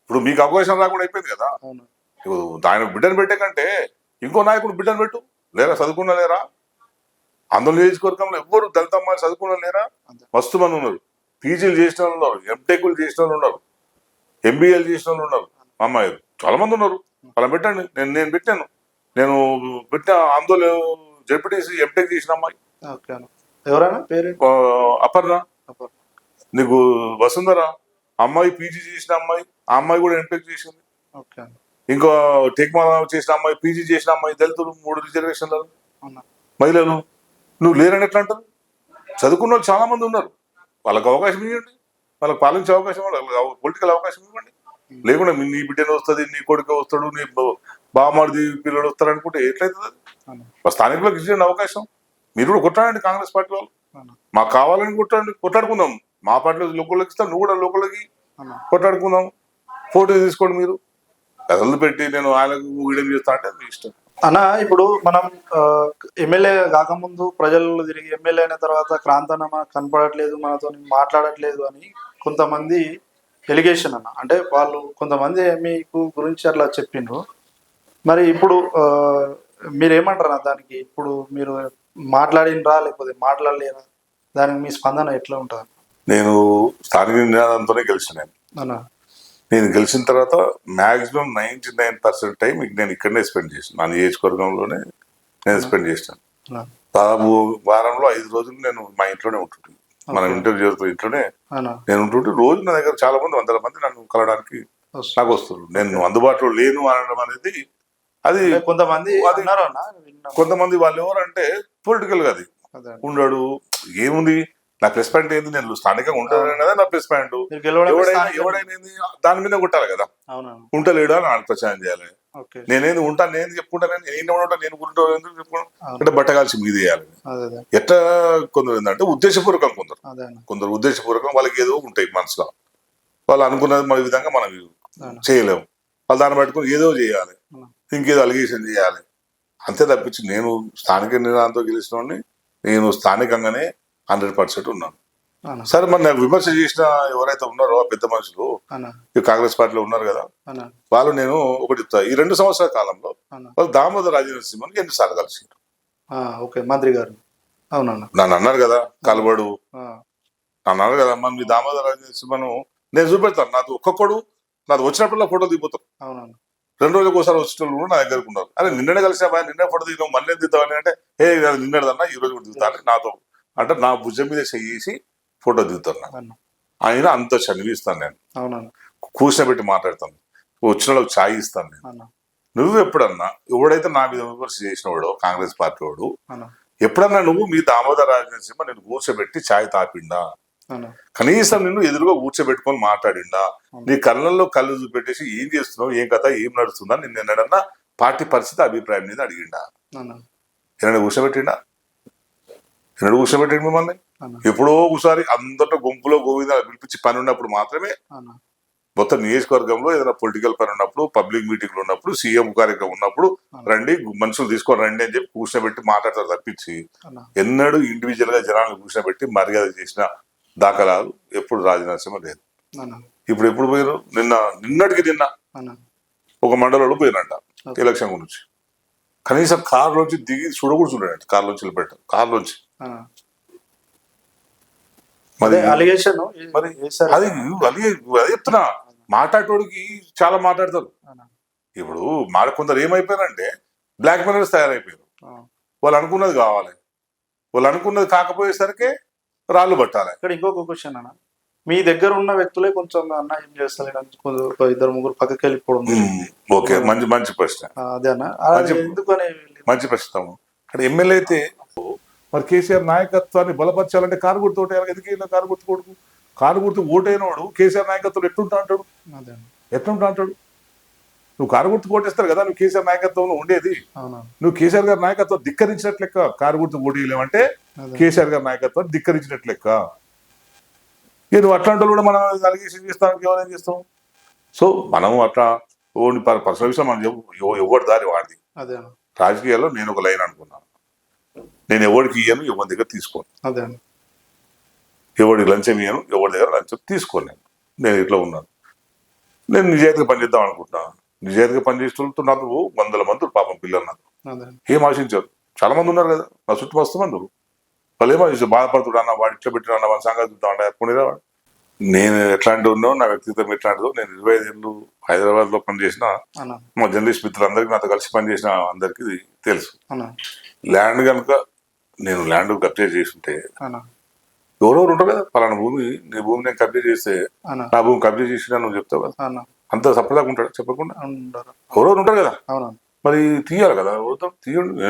ఇప్పుడు మీకు అవకాశం రాకుండా అయిపోయింది కదా. అవును ఇప్పుడు ఆయన బిడ్డను పెట్టే కంటే ఇంకో నాయకుడు బిడ్డను పెట్టు. లేరా చదువుకున్న లేరా? ఆంధ్ర నియోజకవర్గంలో ఎవ్వరు దళిత అమ్మాయిలు చదువుకున్న లేరా? అంతే. మస్తు మంది ఉన్నారు. పీజీలు చేసిన వాళ్ళు ఉన్నారు, ఎంటెక్లు చేసిన వాళ్ళు ఉన్నారు, ఎంబీఏలు చేసిన వాళ్ళు ఉన్నారు, అమ్మాయిలు చాలా మంది ఉన్నారు. అలా పెట్టండి. నేను పెట్టాను. నేను పెట్టిన ఆందోళన జడ్పీటీసీ ఎంటెక్ చేసిన అమ్మాయి ఓకే అన్న. ఎవరైనా పేరు అపర్ణ, నీకు వసుంధర అమ్మాయి పీజీ చేసిన అమ్మాయి, ఆ అమ్మాయి కూడా ఎంటెక్ చేసింది. ఓకే అన్న. ఇంకో టెక్మాల చేసిన అమ్మాయి, పీజీ చేసిన అమ్మాయి, దళితులు 3 రిజర్వేషన్లు అన్న మహిళలు. నువ్వు లేరని ఎట్లా అంటారు? చదువుకున్న వాళ్ళు చాలా మంది ఉన్నారు. వాళ్ళకి అవకాశం ఇవ్వండి, వాళ్ళకి పాలించే అవకాశం, వాళ్ళకి పొలిటికల్ అవకాశం ఇవ్వండి. లేకుండా నీ బిడ్డను వస్తుంది, నీ కొడుకు వస్తాడు, నీ బామాడిది పిల్లడు వస్తారు అనుకుంటే ఎట్లయితుంది అది? అన్న స్థానికులకు ఇచ్చేయండి అవకాశం. మీరు కూడా కొట్టాడండి కాంగ్రెస్ పార్టీ వాళ్ళు. అన్న మాకు కావాలని కొట్లాడుకుందాం. మా పార్టీలో లోకల్లోకి ఇస్తాం, నువ్వు కూడా లోకల్లోకి అన్న కొట్లాడుకుందాం. ఫోటో తీసుకోండి. మీరు కథలు పెట్టి నేను ఆయనకు వీడియో చేస్తా అంటే మీ ఇష్టం. అన్న ఇప్పుడు మనం ఎమ్మెల్యే కాకముందు ప్రజల్లో తిరిగి ఎమ్మెల్యే అయిన తర్వాత క్రాంతన మనకు కనపడట్లేదు, మనతో మాట్లాడట్లేదు అని కొంతమంది ఎలిగేషన్ అన్న. అంటే వాళ్ళు కొంతమంది మీకు గురించి అట్లా చెప్పిండ్రు. మరి ఇప్పుడు మీరేమంటారు అన్న దానికి? ఇప్పుడు మీరు మాట్లాడినరా లేకపోతే మాట్లాడలేరా? దానికి మీ స్పందన ఎట్లా ఉంటుంది నేను స్థానిక నినాదంతోనే గెలిచినాను. అన్న? నేను గెలిచిన తర్వాత మాక్సిమం 99% టైం నేను ఇక్కడనే స్పెండ్ చేసాను. నా నియోజకవర్గంలోనే నేను స్పెండ్ చేసినాను. అన్న దాదాపు వారంలో 5 రోజులు నేను మా ఇంట్లోనే ఉంటుంటాను. మనం ఇంటర్వ్యూ ఇంట్లోనే అన్న నేను ఉంటుంటే రోజు నా దగ్గర చాలా మంది, 100 మంది నన్ను కలవడానికి నాకు వస్తారు. నేను అందుబాటులో లేను అనడం అనేది అది కొంతమంది అది అన్నారు అన్న, విన్నాం. కొంతమంది వాళ్ళు ఎవరంటే పొలిటికల్ గా అది అదే. ఉండడు. ఏముంది నా ప్రెస్ పాయింట్ ఏంది? నేను స్థానికంగా ఉంటాను కదా నా ప్రెస్ పాయింట్. మీరు గెలవడమే ఎవడైనా స్థానిక. ఎవడైనా ఏంది దాని మీద కొట్టాలి కదా. అవునవును. ఉంటలేడు అని వాళ్ళకి ప్రచారం చేయాలి. ఓకే. నేనేది ఉంటాను, నేను చెప్పుకుంటాను, నేను ఉంటా, నేను గుంటా ఎందుకు చెప్పుకున్నాను అవును. అంటే బట్టగాల్సి మీద వేయాలి. అదే అదే ఎట్లా కొందరు ఏంటంటే ఉద్దేశపూర్వకం, అదే అన్న. కొందరు ఉద్దేశపూర్వకం వాళ్ళకి ఏదో ఉంటాయి మనసులో. వాళ్ళు అనుకున్నది మన విధంగా మనం అవును. చేయలేము. వాళ్ళు దాన్ని పట్టుకుని ఏదో చేయాలి, అవును. ఇంకేదో అలిగేషన్ చేయాలి. అంతే తప్పించి నేను స్థానిక నినాదంతో గెలిచిన వాడిని. నేను స్థానికంగానే 100% ఉన్నాను. అన్న సరే మరి నాకు విమర్శ చేసిన ఎవరైతే ఉన్నారో ఆ పెద్ద మనుషులు అన్న ఈ కాంగ్రెస్ పార్టీలో ఉన్నారు కదా, అన్న వాళ్ళు నేను ఒకటి చెప్తా. ఈ 2 సంవత్సరాల కాలంలో అన్న. వాళ్ళు దామోదర రాజనరసింహని ఎన్నిసార్లు కలిసిండ్రు? ఓకే, మంత్రి గారు. అవునన్న. నన్ను అన్నారు కదా కలబడు, ఆ, నన్ను అన్నారు కదా మరి మీ దామోదర రాజనరసింహను నేను చూపెడతాను. నాది ఒక్కొక్కడు నాది వచ్చినప్పుడల్లా ఫోటో దిగిపోతారు. అవునన్న. 2 రోజులకు ఒకసారి వచ్చిన కూడా నా దగ్గరకు ఉన్నారు. అరే నిన్ననే కలిసినా బాయ్, నిన్నే ఫోటో దిగుతాం, మళ్ళీ దిగుతామని అంటే నిన్నదన్నా ఈ రోజు కూడా దిగుతాను నాతో అంటే నా భుజం మీద చేసి ఫోటో దిగుతాను. అన్న ఆయన అంత చనివిస్తాను, నేను అవునన్న. కూర్చోబెట్టి మాట్లాడతాను, వచ్చిన వాళ్ళకి ఛాయ్ ఇస్తాను నేను. అన్న నువ్వు ఎప్పుడన్నా ఎవడైతే నా మీద విమర్శ చేసిన వాడు కాంగ్రెస్ పార్టీ వాడు అన్న ఎప్పుడన్నా నువ్వు మీ దామోదర రాజనరసింహ నేను కూర్చోబెట్టి ఛాయ్ తాపిండా? అవునా కనీసం నిన్ను ఎదురుగా కూర్చోబెట్టుకొని మాట్లాడిండా, నీ కళ్ళల్లో కళ్ళు చూపెట్టేసి ఏం చేస్తున్నావు, ఏం కథ, ఏం నడుస్తుందా, నిన్న ఎన్నడన్నా పార్టీ పరిస్థితి అభిప్రాయం మీద అడిగిండా? అవునా ఎన్నడ కూర్చోబెట్టిండా? ఎన్నడు కూర్చోబెట్టిండు మిమ్మల్ని? అవునా ఎప్పుడో ఒకసారి అందరితో గుంపులో గోవింద పిలిపించి పని ఉన్నప్పుడు మాత్రమే, అవునా మొత్తం నియోజకవర్గంలో ఏదైనా పొలిటికల్ పని ఉన్నప్పుడు, పబ్లిక్ మీటింగ్లు ఉన్నప్పుడు, సీఎం కార్యక్రమం ఉన్నప్పుడు రండి మనుషులు తీసుకొని రండి అని చెప్పి కూర్చోబెట్టి మాట్లాడతారు తప్పించి అవునా ఎన్నడూ ఇండివిజువల్ గా జనాలను కూర్చోబెట్టి మర్యాద చేసిన దాఖలాలు ఎప్పుడు రాజనరసింహ లేదు. అవునా ఇప్పుడు ఎప్పుడు పోయారు? నిన్నటికి నిన్న అవునా ఒక మండలంలో పోయినట్ట ఓకే. ఎలక్షన్ గురించి. కనీసం కారులోంచి దిగి చూడకూడదు, చూడండి కారులోంచి వెళ్ళిపెట్టారు, కారులోంచి. అవునా మరి అదే అలిగేషన్ మరి వేశారు అది అది అదే చెప్తున్నా, మాట్లాడేటోడికి చాలా మాట్లాడతారు. అవునా ఇప్పుడు కొందరు ఏమైపోయారంటే బ్లాక్ మెయిలర్స్ తయారైపోయారు. ఆ. వాళ్ళు అనుకున్నది కావాలి, వాళ్ళు అనుకున్నది కాకపోయేసరికి రాళ్ళు పట్టాలి. ఇక్కడ ఇంకొక క్వశ్చన్ అన్న, మీ దగ్గర ఉన్న వ్యక్తులే కొంచెం అన్న ఏం చేస్తలేరు అని కొంచెం ఒక ఇద్దరు ముగ్గురు పక్కకి వెళ్ళిపోవడం జరిగింది. ఓకే, మంచి మంచి ప్రశ్న, అదే అన్న అది మంచి- ఎందుకని మంచి ప్రశ్న. అక్కడ ఎమ్మెల్యే అయితే మరి కేసీఆర్ నాయకత్వాన్ని బలపరచాలంటే కారు గుర్తు ఓటేయాలి. ఎందుకు ఇలా కారు గుర్తు కొడుకు? కారు గుర్తు ఓటైనవాడు కేసీఆర్ నాయకత్వం ఎట్లుంటా అంటాడు? అదే అన్న. ఎట్లుంటా అంటాడు? నువ్వు కారు గుర్తు ఓటేస్తారు కదా, నువ్వు కేసీఆర్ నాయకత్వంలో ఉండేది. అవునా నువ్వు కేసీఆర్ గారి నాయకత్వం ధిక్కరించినట్లు లెక్క. కారు గుర్తు ఓటేయలేమంటే అదే కేసీఆర్ గారి నాయకత్వం ధిక్కరించినట్లు లెక్క. ఇక నువ్వు అట్లాంటి వాళ్ళు కూడా మనం అలిగేషన్ చేస్తానికి ఎవరేం చేస్తాం? సో మనం అట్లా ఓన్లీ పర్సనల్ విషయం మనం ఎవరి దారి వాడిది. అదే అన్న. రాజకీయాల్లో నేను ఒక లైన్ అనుకున్నాను, నేను ఎవరికి ఇయ్యను, ఎవరి దగ్గర తీసుకోను. అదే అన్న. ఎవరికి లంచం ఇయ్యను, ఎవరి దగ్గర లంచం తీసుకోను. నేను ఇట్లా ఉన్నాను. నేను నిజాయితీగా పనిచేద్దాం అనుకుంటున్నాను. నిజాయితీగా పనిచేస్తున్న నాకు 100 మంది పాపం పిల్లలు నాకు అదే అన్న. ఏం ఆశించారు. చాలా మంది ఉన్నారు కదా నా చుట్టూ, మస్తు మంది. వాళ్ళు ఏమో బాధపడుతుడు అన్న, వాడు ఇట్లా పెట్టిన అన్న, వాళ్ళ సంగతి చూద్దాం అంటే పోనీరా వాడు. నేను ఎట్లాంటి ఉన్నావు, నా వ్యక్తిత్వం ఎట్లాంటిదో, నేను 25 ఏళ్ళు హైదరాబాద్ లో పనిచేసిన అన్న. మా జర్నలిస్ట్ మిత్రులందరికీ, నాతో కలిసి పనిచేసిన అందరికీ తెలుసు. అన్న. ల్యాండ్ కనుక నేను ల్యాండ్ కబ్జా చేస్తుంటే అన్న. ఎవరెవరు ఉంటారు కదా, పలానా భూమి, నీ భూమి నేను కబ్జా చేస్తే అన్న. నా భూమి కబ్జా చేసినా నువ్వు చెప్తావు కదా, అన్న. అంత సప్పదాకా ఉంటాడు చెప్పకుండా? ఉండరు. ఎవరెవరు ఉంటారు కదా, అవునా మరి తీయాలి కదా. వద్దాం తీయండి,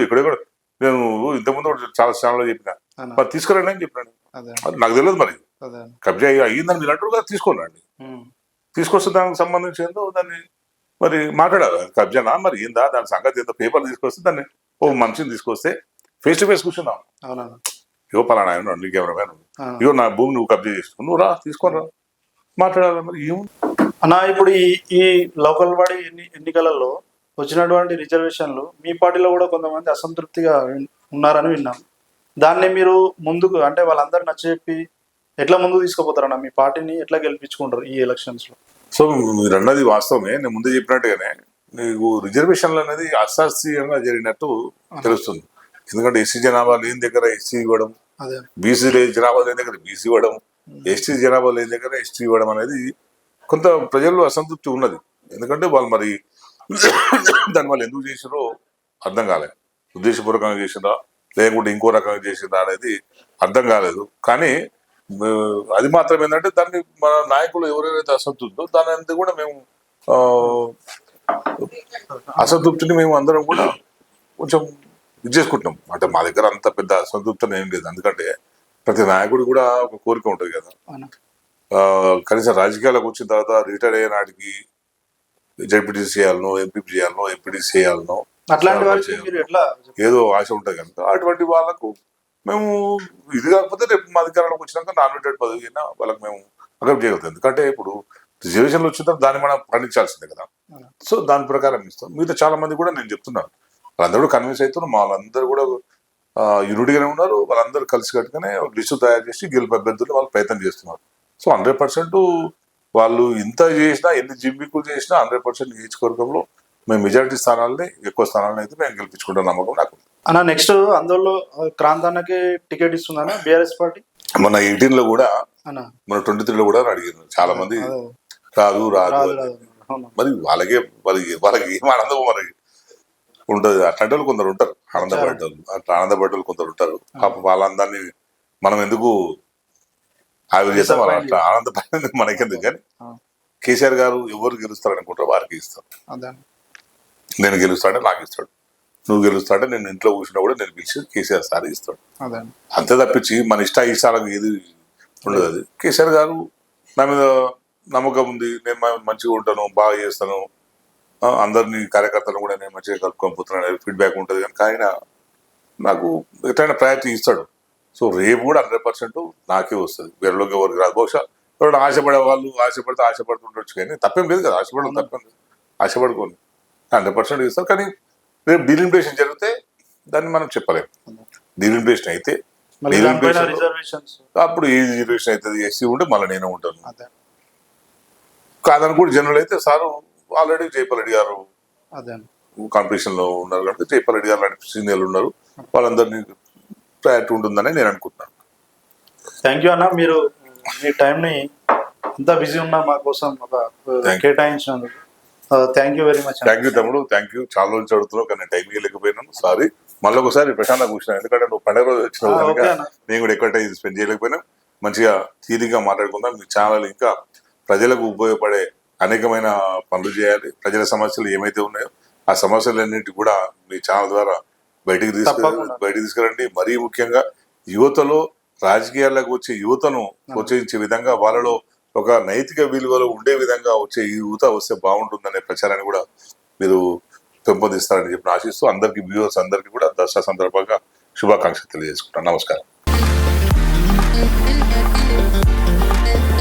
ఎక్కడెక్కడ. నేను ఇంతకుముందు కూడా చాలా ఛానల్లో చెప్పిన, అన్న. మరి తీసుకురండి అని చెప్పినాను. అదే అది నాకు తెలియదు మరి అదే అన్న. కబ్జా అయ్యిందని మీరు అంటారు కదా, తీసుకోండి. ఉమ్. తీసుకొస్తే దానికి సంబంధించి ఏందో దాన్ని మరి మాట్లాడాలి. కబ్జానా మరి ఏందా, దాని సంగతి ఏందో పేపర్ తీసుకొస్తే దాన్ని ఓ మనిషిని తీసుకొస్తే ఫేస్ టు ఫేస్ కూర్చున్నాం. అవునా ఇగో పలానా ఆయన నీ కెమెరామెన్, ఇగో నా భూమి నువ్వు కబ్జా చేసుకో, నువ్వు రా తీసుకొని రా మాట్లాడాలి. మరి ఏం అన్న ఇప్పుడు ఈ లోకల్ బాడీ ఎన్నికలలో వచ్చినటువంటి రిజర్వేషన్లు మీ పార్టీలో కూడా కొంతమంది అసంతృప్తిగా ఉన్నారని విన్నాం. దాన్ని మీరు ముందుకు అంటే వాళ్ళందరూ నచ్చజెప్పి ఎట్లా ముందుకు తీసుకుపోతారన్న, మీ పార్టీని ఎట్లా గెలిపించుకుంటారు ఈ ఎలక్షన్స్ లో? సో మీరు అన్నది వాస్తవమే. నేను ముందే చెప్పినట్టుగానే నీకు రిజర్వేషన్లు అనేది అశాస్త్రీయంగా జరిగినట్టు తెలుస్తుంది. ఎందుకంటే ఎస్సీ జనాభా లేని దగ్గర ఎస్సీ ఇవ్వడం, అదే బీసీ జనాభా లేని దగ్గర బీసీ ఇవ్వడం, ఎస్టీ జనాభా లేని దగ్గర ఎస్టీ ఇవ్వడం అనేది కొంత ప్రజల్లో అసంతృప్తి ఉన్నది. ఎందుకంటే వాళ్ళు మరి దాన్ని వాళ్ళు ఎందుకు చేసిరో అర్థం కాలేదు. ఉద్దేశపూర్వకంగా చేసిందా లేకుంటే ఇంకో రకంగా చేసిందా అనేది అర్థం కాలేదు. కానీ అది మాత్రం ఏంటంటే దాన్ని మన నాయకులు ఎవరైతే అసంతృప్తో దాని అంతా కూడా మేము అసంతృప్తిని మేము అందరం కూడా కొంచెం ఇది చేసుకుంటున్నాం. అంటే మా దగ్గర అంత పెద్ద అసంతృప్తి ఏం లేదు. ఎందుకంటే ప్రతి నాయకుడు కూడా ఒక కోరిక ఉంటుంది కదా, కనీసం రాజకీయాలకు వచ్చిన తర్వాత రిటైర్ అయ్యే నాటికి జడ్పీటీసీ చేయాలనో, ఎంపీపీ చేయాలనో, ఎంపీటీసీ చేయాలనో, అట్లాంటి వారికి మీరు ఎట్లా ఏదో ఆశ ఉంటుంది కనుక అటువంటి వాళ్ళకు మేము ఇది కాకపోతే రేపు మా అధికారంలోకి వచ్చినాక నామినేటెడ్ పదవి అయినా వాళ్ళకి మేము అక్సెప్ట్ చేయగలుగుతాం. ఎందుకంటే ఇప్పుడు రిజర్వేషన్లు వచ్చిన తర్వాత దాన్ని మనం పండించాల్సిందే కదా. సో దాని ప్రకారం ఇస్తాం. మిగతా చాలా మంది కూడా నేను చెప్తున్నాను, వాళ్ళందరూ కూడా కన్విన్స్ అవుతున్నారు. వాళ్ళందరూ కూడా యూనిట్గానే ఉన్నారు. వాళ్ళందరూ కలిసి కట్టుగానే లిస్టు తయారు చేసి గెలుపు అభ్యర్థులు వాళ్ళు ప్రయత్నం చేస్తున్నారు. సో 100% వాళ్ళు ఇంత చేసినా, ఎన్ని జిమ్మికులు చేసినా 100% నియోజకవర్గంలో మేము మెజారిటీ స్థానాలని, ఎక్కువ స్థానాలను అయితే మేము గెలిపించుకుంటాం నమ్మకం నాకు. అన్న నెక్స్ట్ అందులో క్రాంతానికి టికెట్ ఇస్తుందన్న బీఆర్ఎస్ పార్టీ? మన 18లో కూడా, అన్న మన 23లో కూడా అడిగారు చాలా మంది, రాదు రాదు. మరి వాళ్ళకి ఏం ఆనందం మరి ఉంటుంది. అట్లాంటి వాళ్ళు కొందరు ఉంటారు ఆనందపడ్డోళ్ళు, అట్లా ఆనందపడ్డోళ్ళు కొందరు ఉంటారు. పాపం వాళ్ళందరినీ మనం ఎందుకు ఆవిరి చేస్తాం, వాళ్ళు అట్లా ఆనందపడేది మనకెందుకు. కానీ కేసీఆర్ గారు ఎవరు గెలుస్తారనుకుంటారో వారికి ఇస్తాం. నేను గెలుస్తాడే నాకు ఇస్తాడు, నువ్వు గెలుస్తాడే నేను ఇంట్లో కూర్చున్నా కూడా నేను పిలిచి కేసీఆర్ సార్ ఇస్తాడు. అంతే తప్పించి మన ఇష్టాలకు ఏది ఉండదు అది. కేసీఆర్ గారు నా మీద నమ్మకం ఉంది, నేను మంచిగా ఉంటాను, బాగా చేస్తాను, అందరినీ కార్యకర్తలను కూడా నేను మంచిగా కలుపుకొని పోతున్నాను ఫీడ్బ్యాక్ ఉంటుంది. కనుక ఆయన నాకు ఎట్లయినా ప్రయారిటీ ఇస్తాడు. సో రేపు కూడా 100% నాకే వస్తుంది, వేరేలోకి ఎవరికి రాదు. బహుశా ఎవరైనా ఆశపడే వాళ్ళు ఆశపడుతుండొచ్చు, కానీ తప్పేం లేదు కదా, ఆశపడడం తప్పేం లేదు, ఆశపడుకోండి 100% ఇస్తారు. కానీ రేపు డీలిమిటేషన్ జరిగితే దాన్ని మనం చెప్పలేము. డీలిమిటేషన్ అయితే మళ్ళీ దానిపైన రిజర్వేషన్స్ అప్పుడు ఏ రిజర్వేషన్ అవుతుంది, ఎస్సీ ఉంటే మళ్ళీ నేను ఉంటాను. అదే కాదని కూడా జనరల్ అయితే సారు ఆల్రెడీ జైపాల్ రెడ్డి గారు అదే కాంపిటీషన్ లో ఉన్నారు కనుక జైపాల్ రెడ్డి గారు లాంటి సీనియర్లు ఉన్నారు, వాళ్ళందరినీ ప్రయారిటీ ఉంటుందని నేను అనుకుంటున్నాను. థ్యాంక్ యూ అన్న, మీరు మీ టైంని ఎంత బిజీ ఉన్నా మా కోసం ఒక కేటాయించినందుకు thank you very much. Thank you తమ్ముడు, థ్యాంక్ యూ. చాలా రోజులు అడుగుతున్నావు కానీ టైం ఇవ్వలేకపోయినాను, సారీ. మళ్ళీ ఒకసారి ప్రశాంతంగా కూర్చున్నాను, ఎందుకంటే నువ్వు పండుగ రోజు వచ్చినావు కనుక నేను కూడా ఎక్కువ టైం స్పెండ్ చేయలేకపోయినా. మంచిగా తీరిగా మాట్లాడుకుందాం. మీ ఛానల్ ఇంకా ప్రజలకు ఉపయోగపడే అనేకమైన పనులు చేయాలి. ప్రజల సమస్యలు ఏమైతే ఉన్నాయో ఆ సమస్యలన్నింటి కూడా మీ ఛానల్ ద్వారా బయటికి తీసుకురండి. మరీ ముఖ్యంగా యువతలో రాజకీయాలకు వచ్చే యువతను ప్రోత్సహించే విధంగా, వాళ్ళలో ఒక నైతిక విలువలు ఉండే విధంగా వచ్చే యువత వస్తే బాగుంటుందనే ప్రచారాన్ని కూడా మీరు పెంపొందిస్తారని చెప్పి ఆశిస్తూ అందరికీ వ్యూవర్స్ అందరికీ కూడా దసరా సందర్భంగా శుభాకాంక్షలు తెలియజేసుకుంటాను. నమస్కారం.